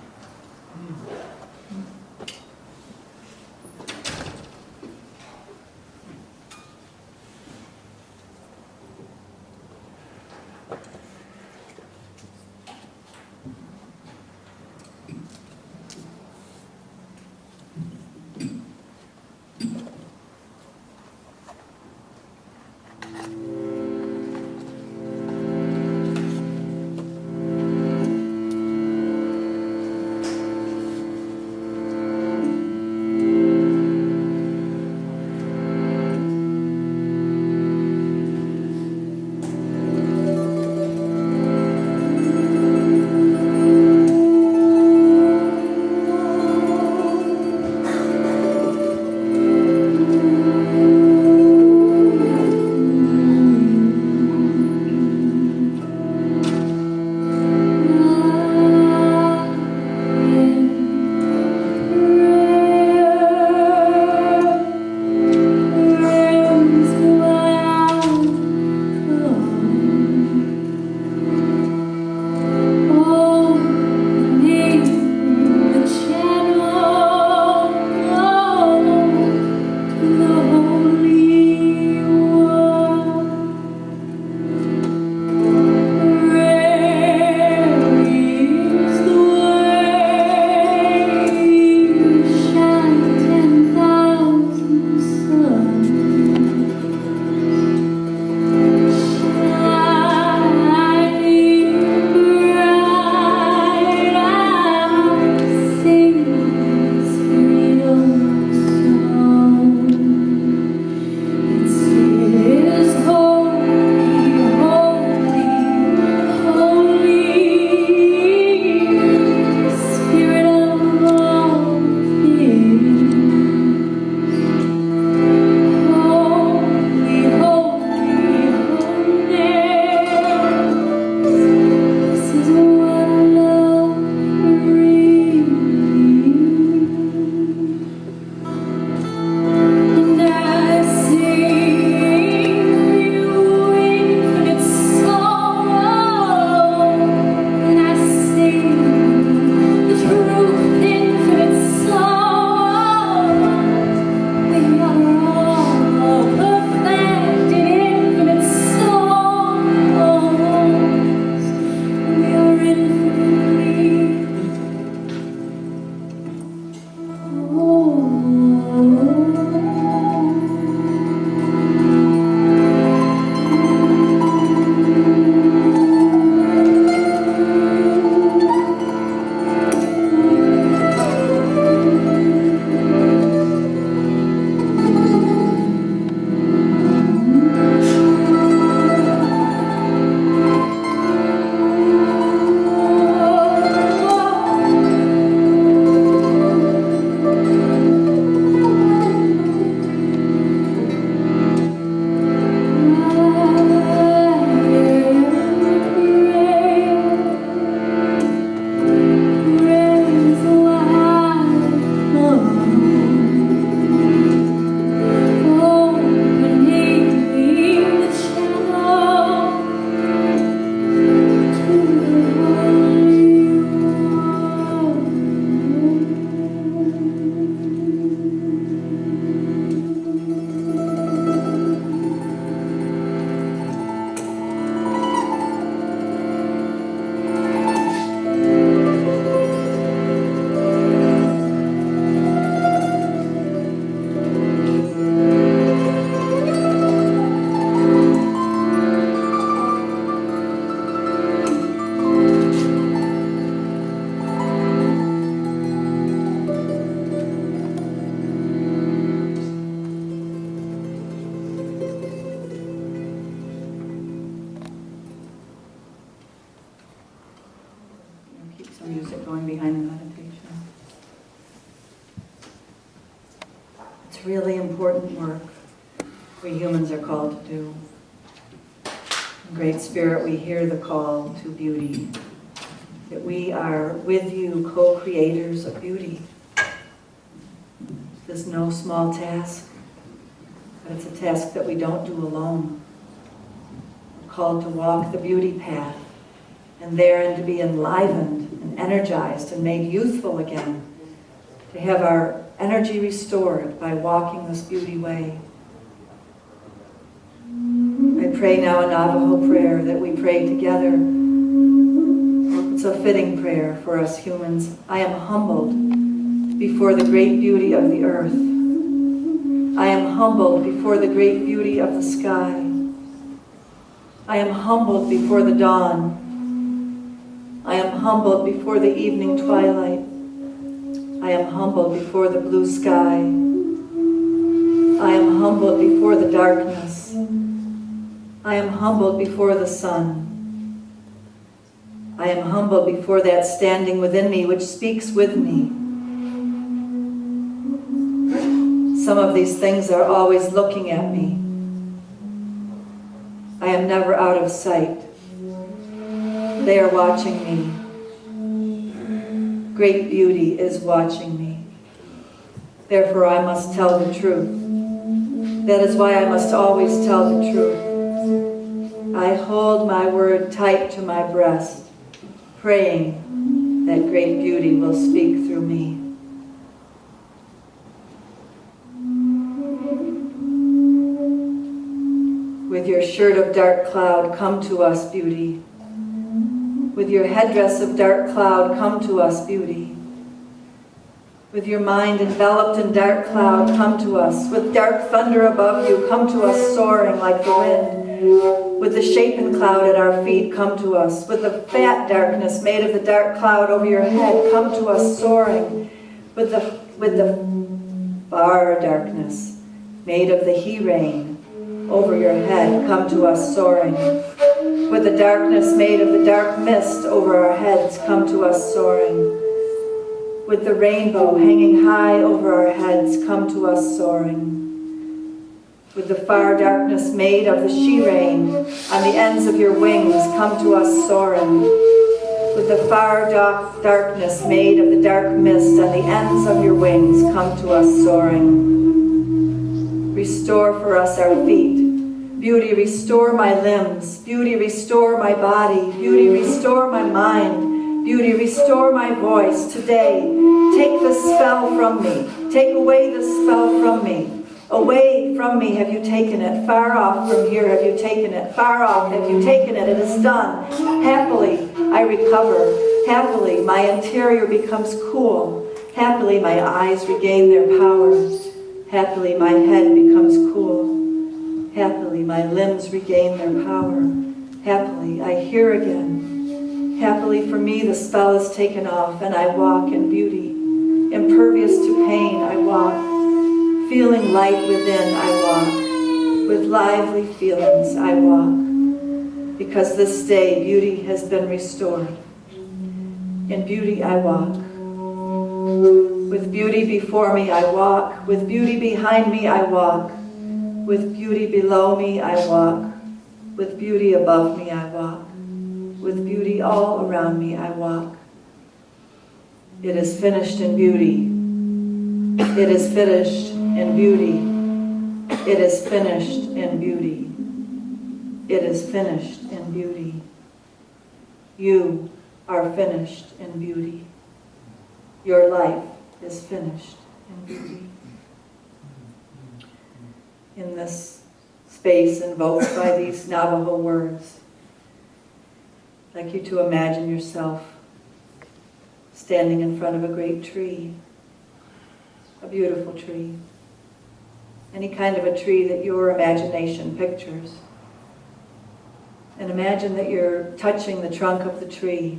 S1: really important work we humans are called to do. In Great Spirit, we hear the call to beauty, that we are with you co-creators of beauty. This is no small task, but it's a task that we don't do alone. We're called to walk the beauty path, and therein to be enlivened and energized and made youthful again, to have our energy restored by walking this beauty way. I pray now a Navajo prayer that we pray together. It's a fitting prayer for us humans. I am humbled before the great beauty of the earth. I am humbled before the great beauty of the sky. I am humbled before the dawn. I am humbled before the evening twilight. I am humbled before the blue sky. I am humbled before the darkness. I am humbled before the sun. I am humbled before that standing within me which speaks with me. Some of these things are always looking at me. I am never out of sight. They are watching me. Great beauty is watching me. Therefore, I must tell the truth. That is why I must always tell the truth. I hold my word tight to my breast, praying that great beauty will speak through me. With your shirt of dark cloud, come to us, beauty. With your headdress of dark cloud, come to us, beauty. With your mind enveloped in dark cloud, come to us. With dark thunder above you, come to us soaring like the wind. With the shapen cloud at our feet, come to us. With the fat darkness made of the dark cloud over your head, come to us soaring. With the far darkness made of the he rain over your head, come to us soaring. With the darkness made of the dark mist over our heads, come to us soaring. With the rainbow hanging high over our heads, come to us soaring. With the far darkness made of the she-rain on the ends of your wings, come to us soaring. With the far darkness made of the dark mist on the ends of your wings, come to us soaring. Restore for us our feet. Beauty, restore my limbs. Beauty, restore my body. Beauty, restore my mind. Beauty, restore my voice. Today, take the spell from me. Take away the spell from me. Away from me have you taken it. Far off from here have you taken it. Far off have you taken it. It is done. Happily, I recover. Happily, my interior becomes cool. Happily, my eyes regain their power. Happily, my head becomes cool. Happily, my limbs regain their power. Happily, I hear again. Happily, for me, the spell is taken off, and I walk in beauty. Impervious to pain, I walk. Feeling light within, I walk. With lively feelings, I walk. Because this day, beauty has been restored. In beauty, I walk. With beauty before me, I walk. With beauty behind me, I walk. With beauty below me, I walk. With beauty above me, I walk. With beauty all around me, I walk. It is finished in beauty. It is finished in beauty. It is finished in beauty. It is finished in beauty. You are finished in beauty. Your life is finished in beauty. In this space invoked by these Navajo words, I'd like you to imagine yourself standing in front of a great tree, a beautiful tree, any kind of a tree that your imagination pictures. And imagine that you're touching the trunk of the tree.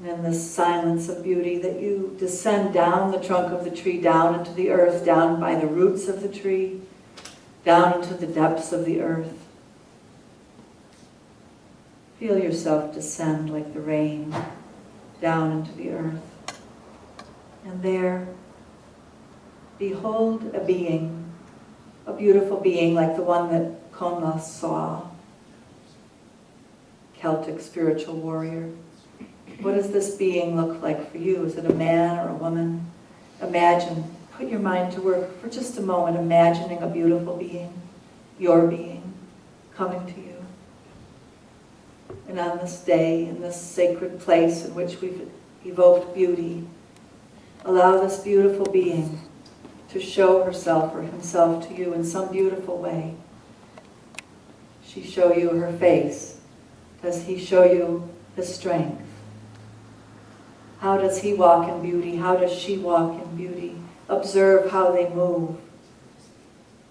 S1: And in this silence of beauty, that you descend down the trunk of the tree, down into the earth, down by the roots of the tree, down into the depths of the earth. Feel yourself descend like the rain down into the earth. And there, behold a being, a beautiful being like the one that Connla saw, Celtic spiritual warrior. What does this being look like for you? Is it a man or a woman? Imagine, put your mind to work for just a moment, imagining a beautiful being, your being, coming to you. And on this day, in this sacred place in which we've evoked beauty, allow this beautiful being to show herself or himself to you in some beautiful way. She show you her face. Does he show you his strength? How does he walk in beauty? How does she walk in beauty? Observe how they move.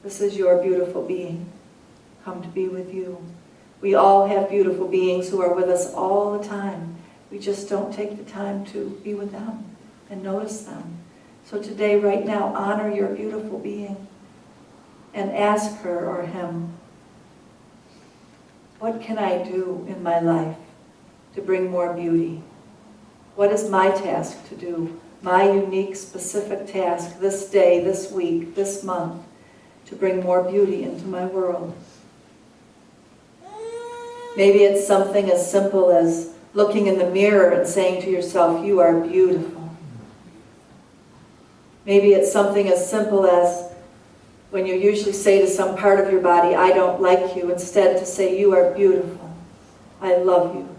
S1: This is your beautiful being, come to be with you. We all have beautiful beings who are with us all the time. We just don't take the time to be with them and notice them. So today, right now, honor your beautiful being and ask her or him, what can I do in my life to bring more beauty? What is my task to do? My unique, specific task this day, this week, this month, to bring more beauty into my world. Maybe it's something as simple as looking in the mirror and saying to yourself, you are beautiful. Maybe it's something as simple as when you usually say to some part of your body, I don't like you, instead to say, you are beautiful. I love you.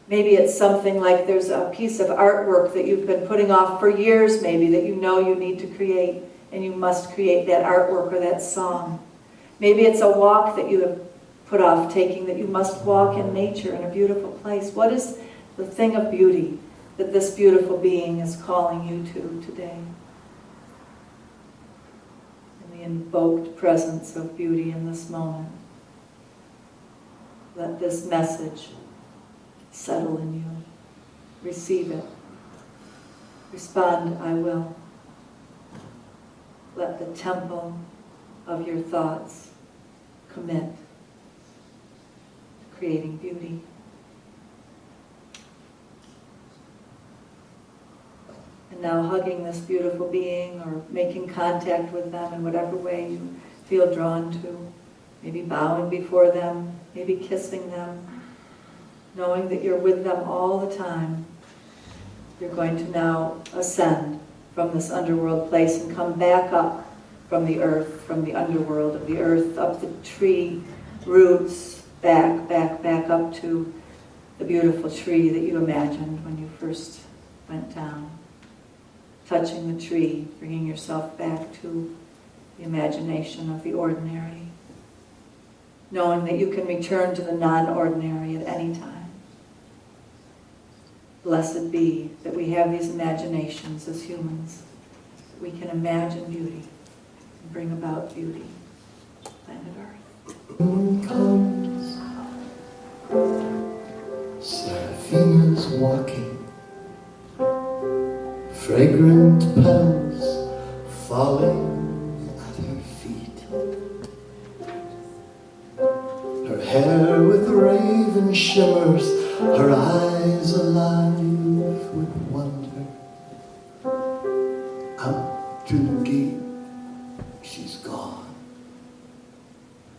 S1: Maybe it's something like there's a piece of artwork that you've been putting off for years maybe that you know you need to create, and you must create that artwork or that song. Maybe it's a walk that you have put off taking, that you must walk in nature in a beautiful place. What is the thing of beauty that this beautiful being is calling you to today? In the invoked presence of beauty in this moment, let this message settle in you. Receive it. Respond, I will. Let the temple of your thoughts commit to creating beauty. And now hugging this beautiful being or making contact with them in whatever way you feel drawn to, maybe bowing before them, maybe kissing them, knowing that you're with them all the time. You're going to now ascend from this underworld place and come back up from the earth, from the underworld of the earth, up the tree roots, back up to the beautiful tree that you imagined when you first went down. Touching the tree, bringing yourself back to the imagination of the ordinary, knowing that you can return to the non-ordinary at any time. Blessed be that we have these imaginations as humans, that we can imagine beauty and bring about beauty, planet Earth.
S6: Comes Seraphina's walking, fragrant petals falling at her feet. Her hair with raven shimmers, her eyes alive with wonder. Out through the gate, she's gone.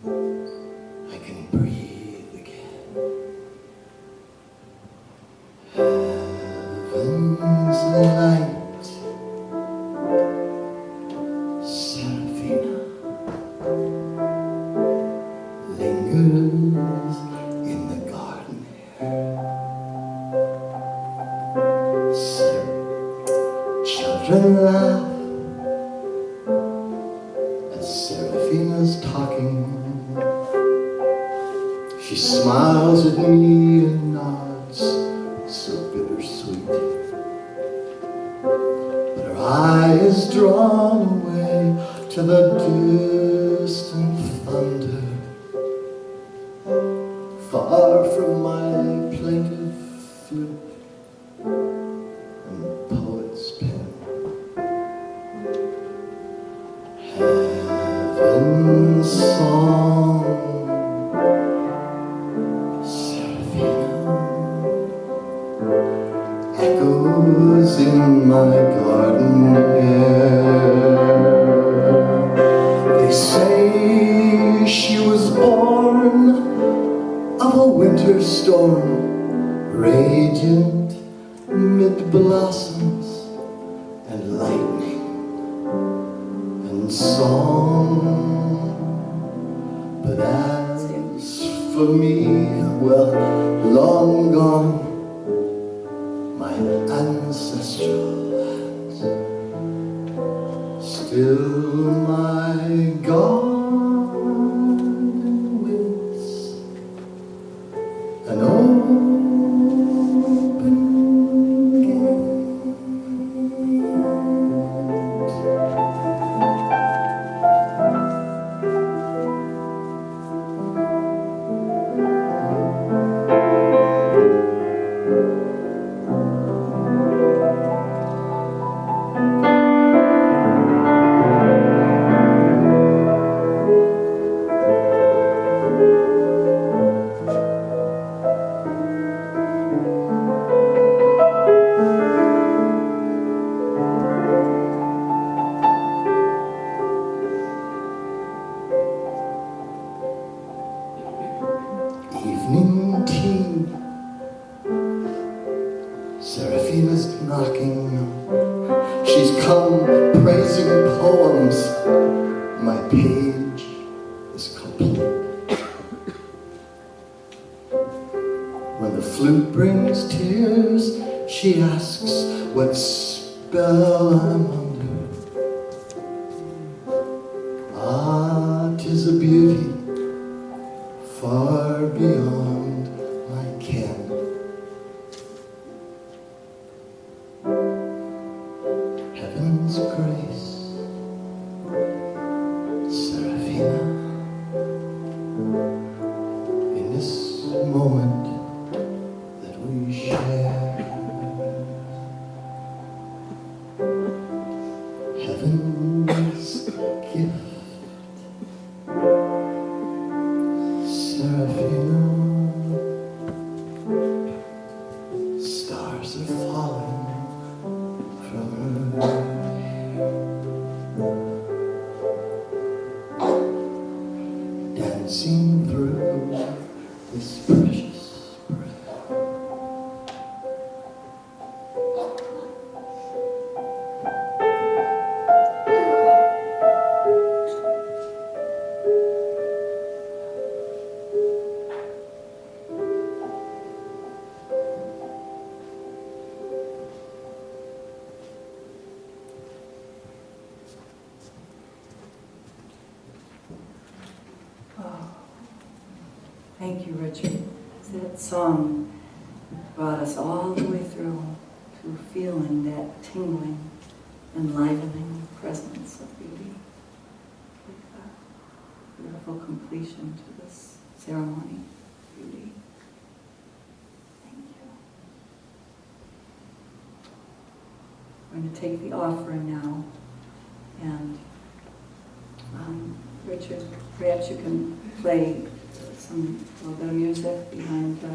S6: I can breathe again. Heaven's light, Seraphina lingers in the garden here. Children laugh as Seraphina's talking. She smiles at me and nods, so bittersweet. But her eye is drawn away to the distant thunder, far from my plaintive flute and poet's pen. Heaven's song, Seraphina, echoes in my in song. But as for me, well, long gone, my ancestral lands, still my garden waits an open gate. Evening tea, Seraphina's knocking. She's come praising poems. My page is complete. When the flute brings tears, she asks what spell I'm under. Ah, 'tis a beauty far beyond my ken. Heaven's grace, Seraphina, in this moment that we share. Heaven's gift, Seraphina. Stars are falling from her hair, dancing through this precious breath.
S1: Oh, thank you, Richard. That song brought us all the way through to feeling that tingling, enlivening presence of beauty. Like that beautiful completion to this ceremony. Beauty. Thank you. We're going to take the offering now, and Richard, perhaps you can play a little bit of music behind the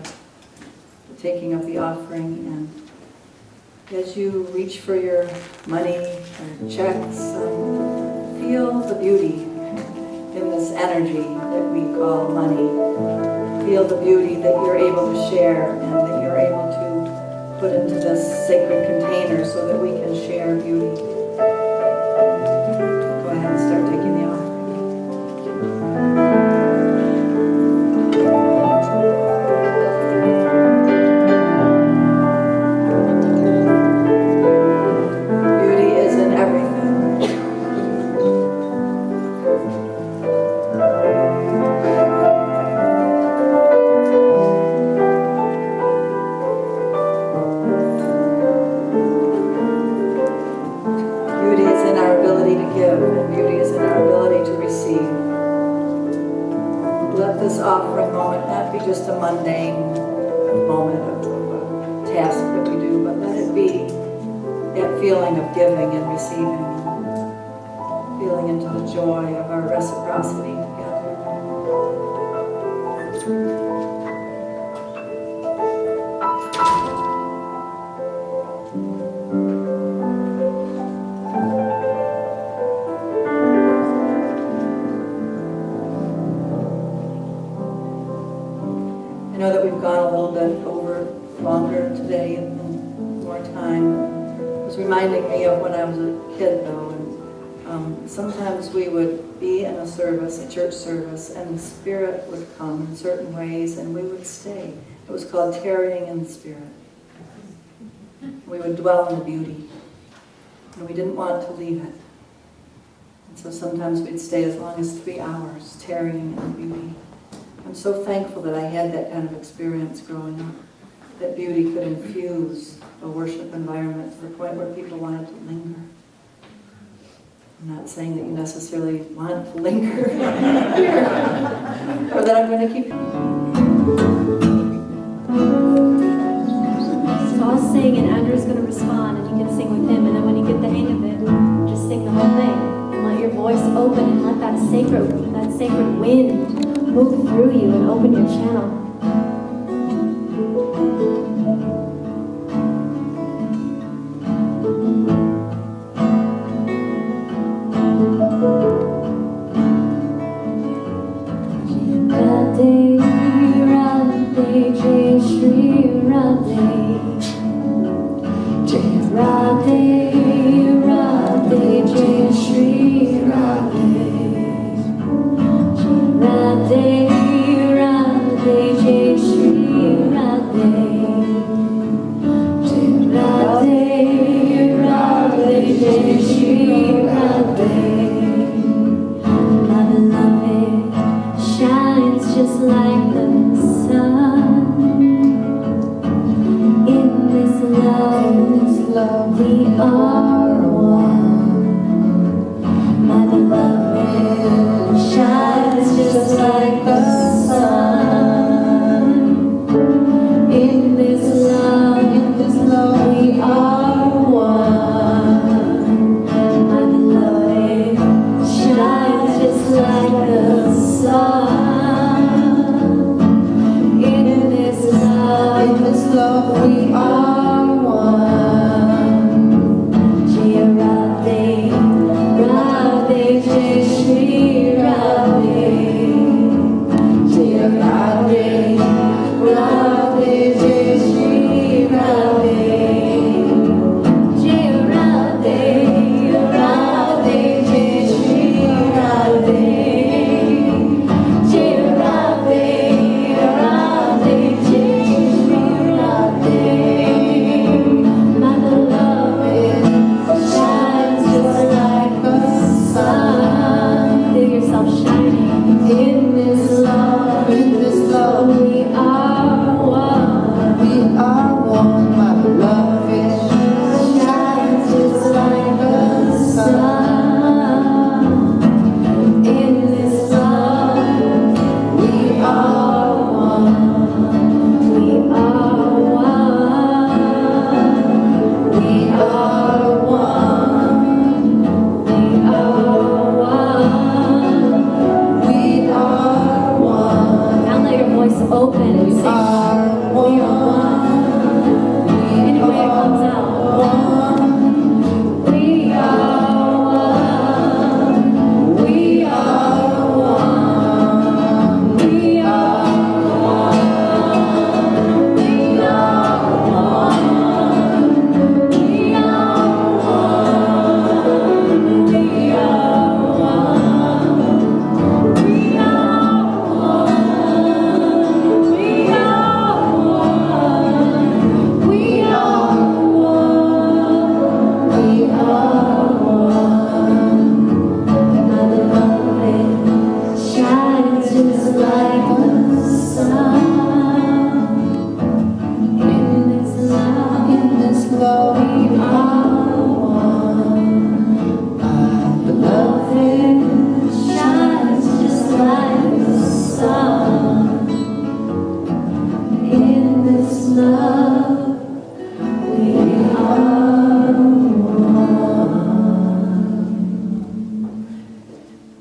S1: taking of the offering, and as you reach for your money or checks, feel the beauty in this energy that we call money. Feel the beauty that you're able to share and that you're able to put into this sacred container so that we can share beauty. Go ahead and start taking the offering. Offering moment not be just a mundane moment of a task that we do, but let it be that feeling of giving and receiving, feeling into the joy of our reciprocity together. I know that we've gone a little bit over longer today and more time. It was reminding me of when I was a kid, though, and Sometimes we would be in a service, a church service, and the Spirit would come in certain ways and we would stay. It was called tarrying in the Spirit. We would dwell in the beauty, and we didn't want to leave it. And so sometimes we'd stay as long as 3 hours, tarrying in the beauty. I'm so thankful that I had that kind of experience growing up, that beauty could infuse a worship environment to the point where people wanted to linger. I'm not saying that you necessarily want to linger here, or that I'm going to keep.
S2: So I'll sing and Andrew's going to respond and you can sing with him, and then when you get the hang of it, just sing the whole thing and let your voice open and let that sacred wind move through you and open your channel.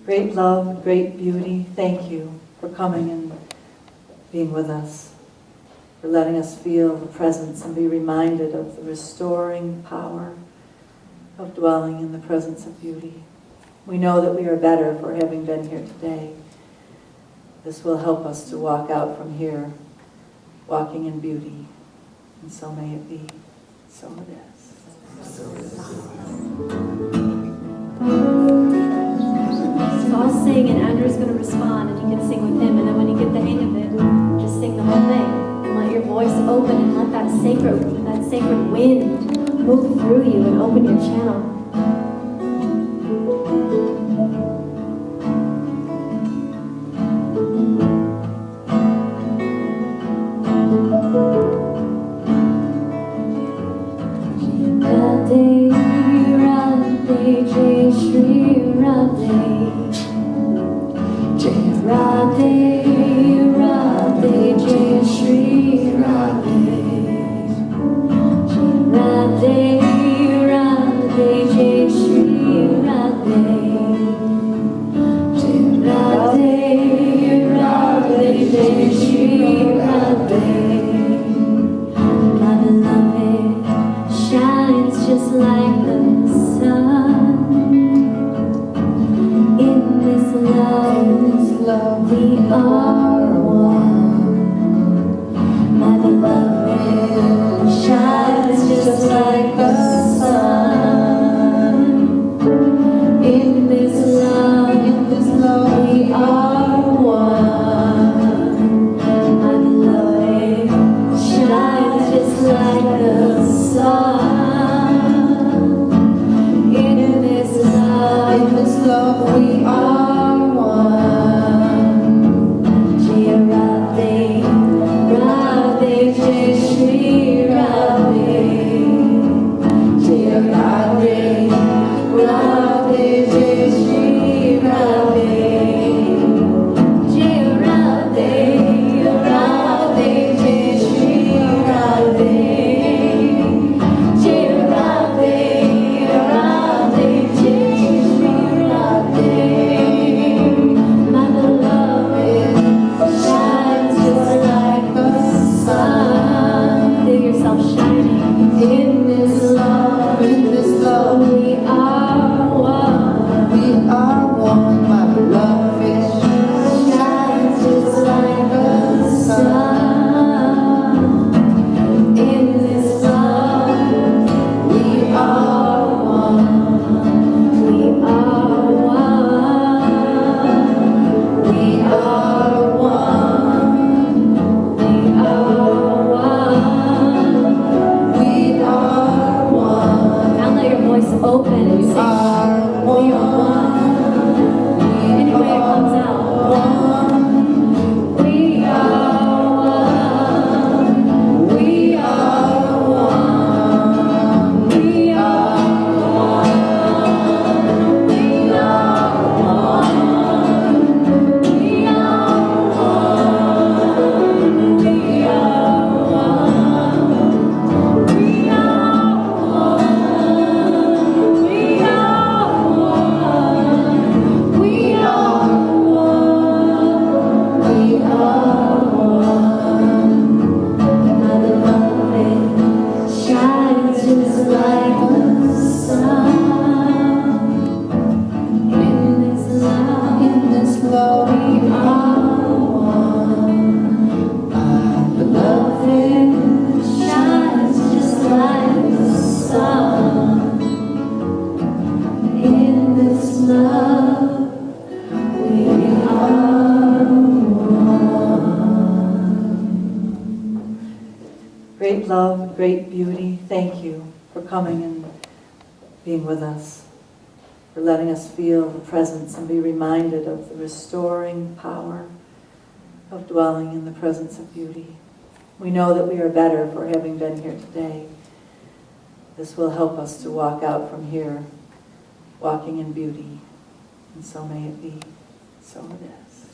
S1: Great love, great beauty. Thank you for coming and being with us, for letting us feel the presence and be reminded of the restoring power of dwelling in the presence of beauty. We know that we are better for having been here today. This will help us to walk out from here, walking in beauty. And so may it be. So it is.
S2: sing, and Andrew's going to respond, and you can sing with him. And then when you get the hang of it, just sing the whole thing, and let your voice open, and let that sacred wind move through you, and open your channel. Just like the sun, in this love we are one. My beloved shines just like the sun. In this love we are one. My beloved shines just like the sun. We are one. Jai Radhe, Radhe, Jai Shri Radhe. Jai Radhe, Radhe, Jai Shri Radhe. Jai Radhe, Radhe, Jai Shri Radhe. Jai Radhe, Radhe, Jai my beloved shines just like the sun. Feel yourself shining. In this love we are one. We are one, my beloved shines just like the sun. In this love we are one. We are one. We are one. We are one. We are one. Now let your voice open and sing. We are one. Any way it comes out. We are one. We are one. We are one. We are one. We are one. We are one. We
S1: Great love, great beauty. Thank you for coming and being with us, for letting us feel the presence and be reminded of the restoring power of dwelling in the presence of beauty. We know that we are better for having been here today. This will help us to walk out from here, walking in beauty. And so may it be. So it is.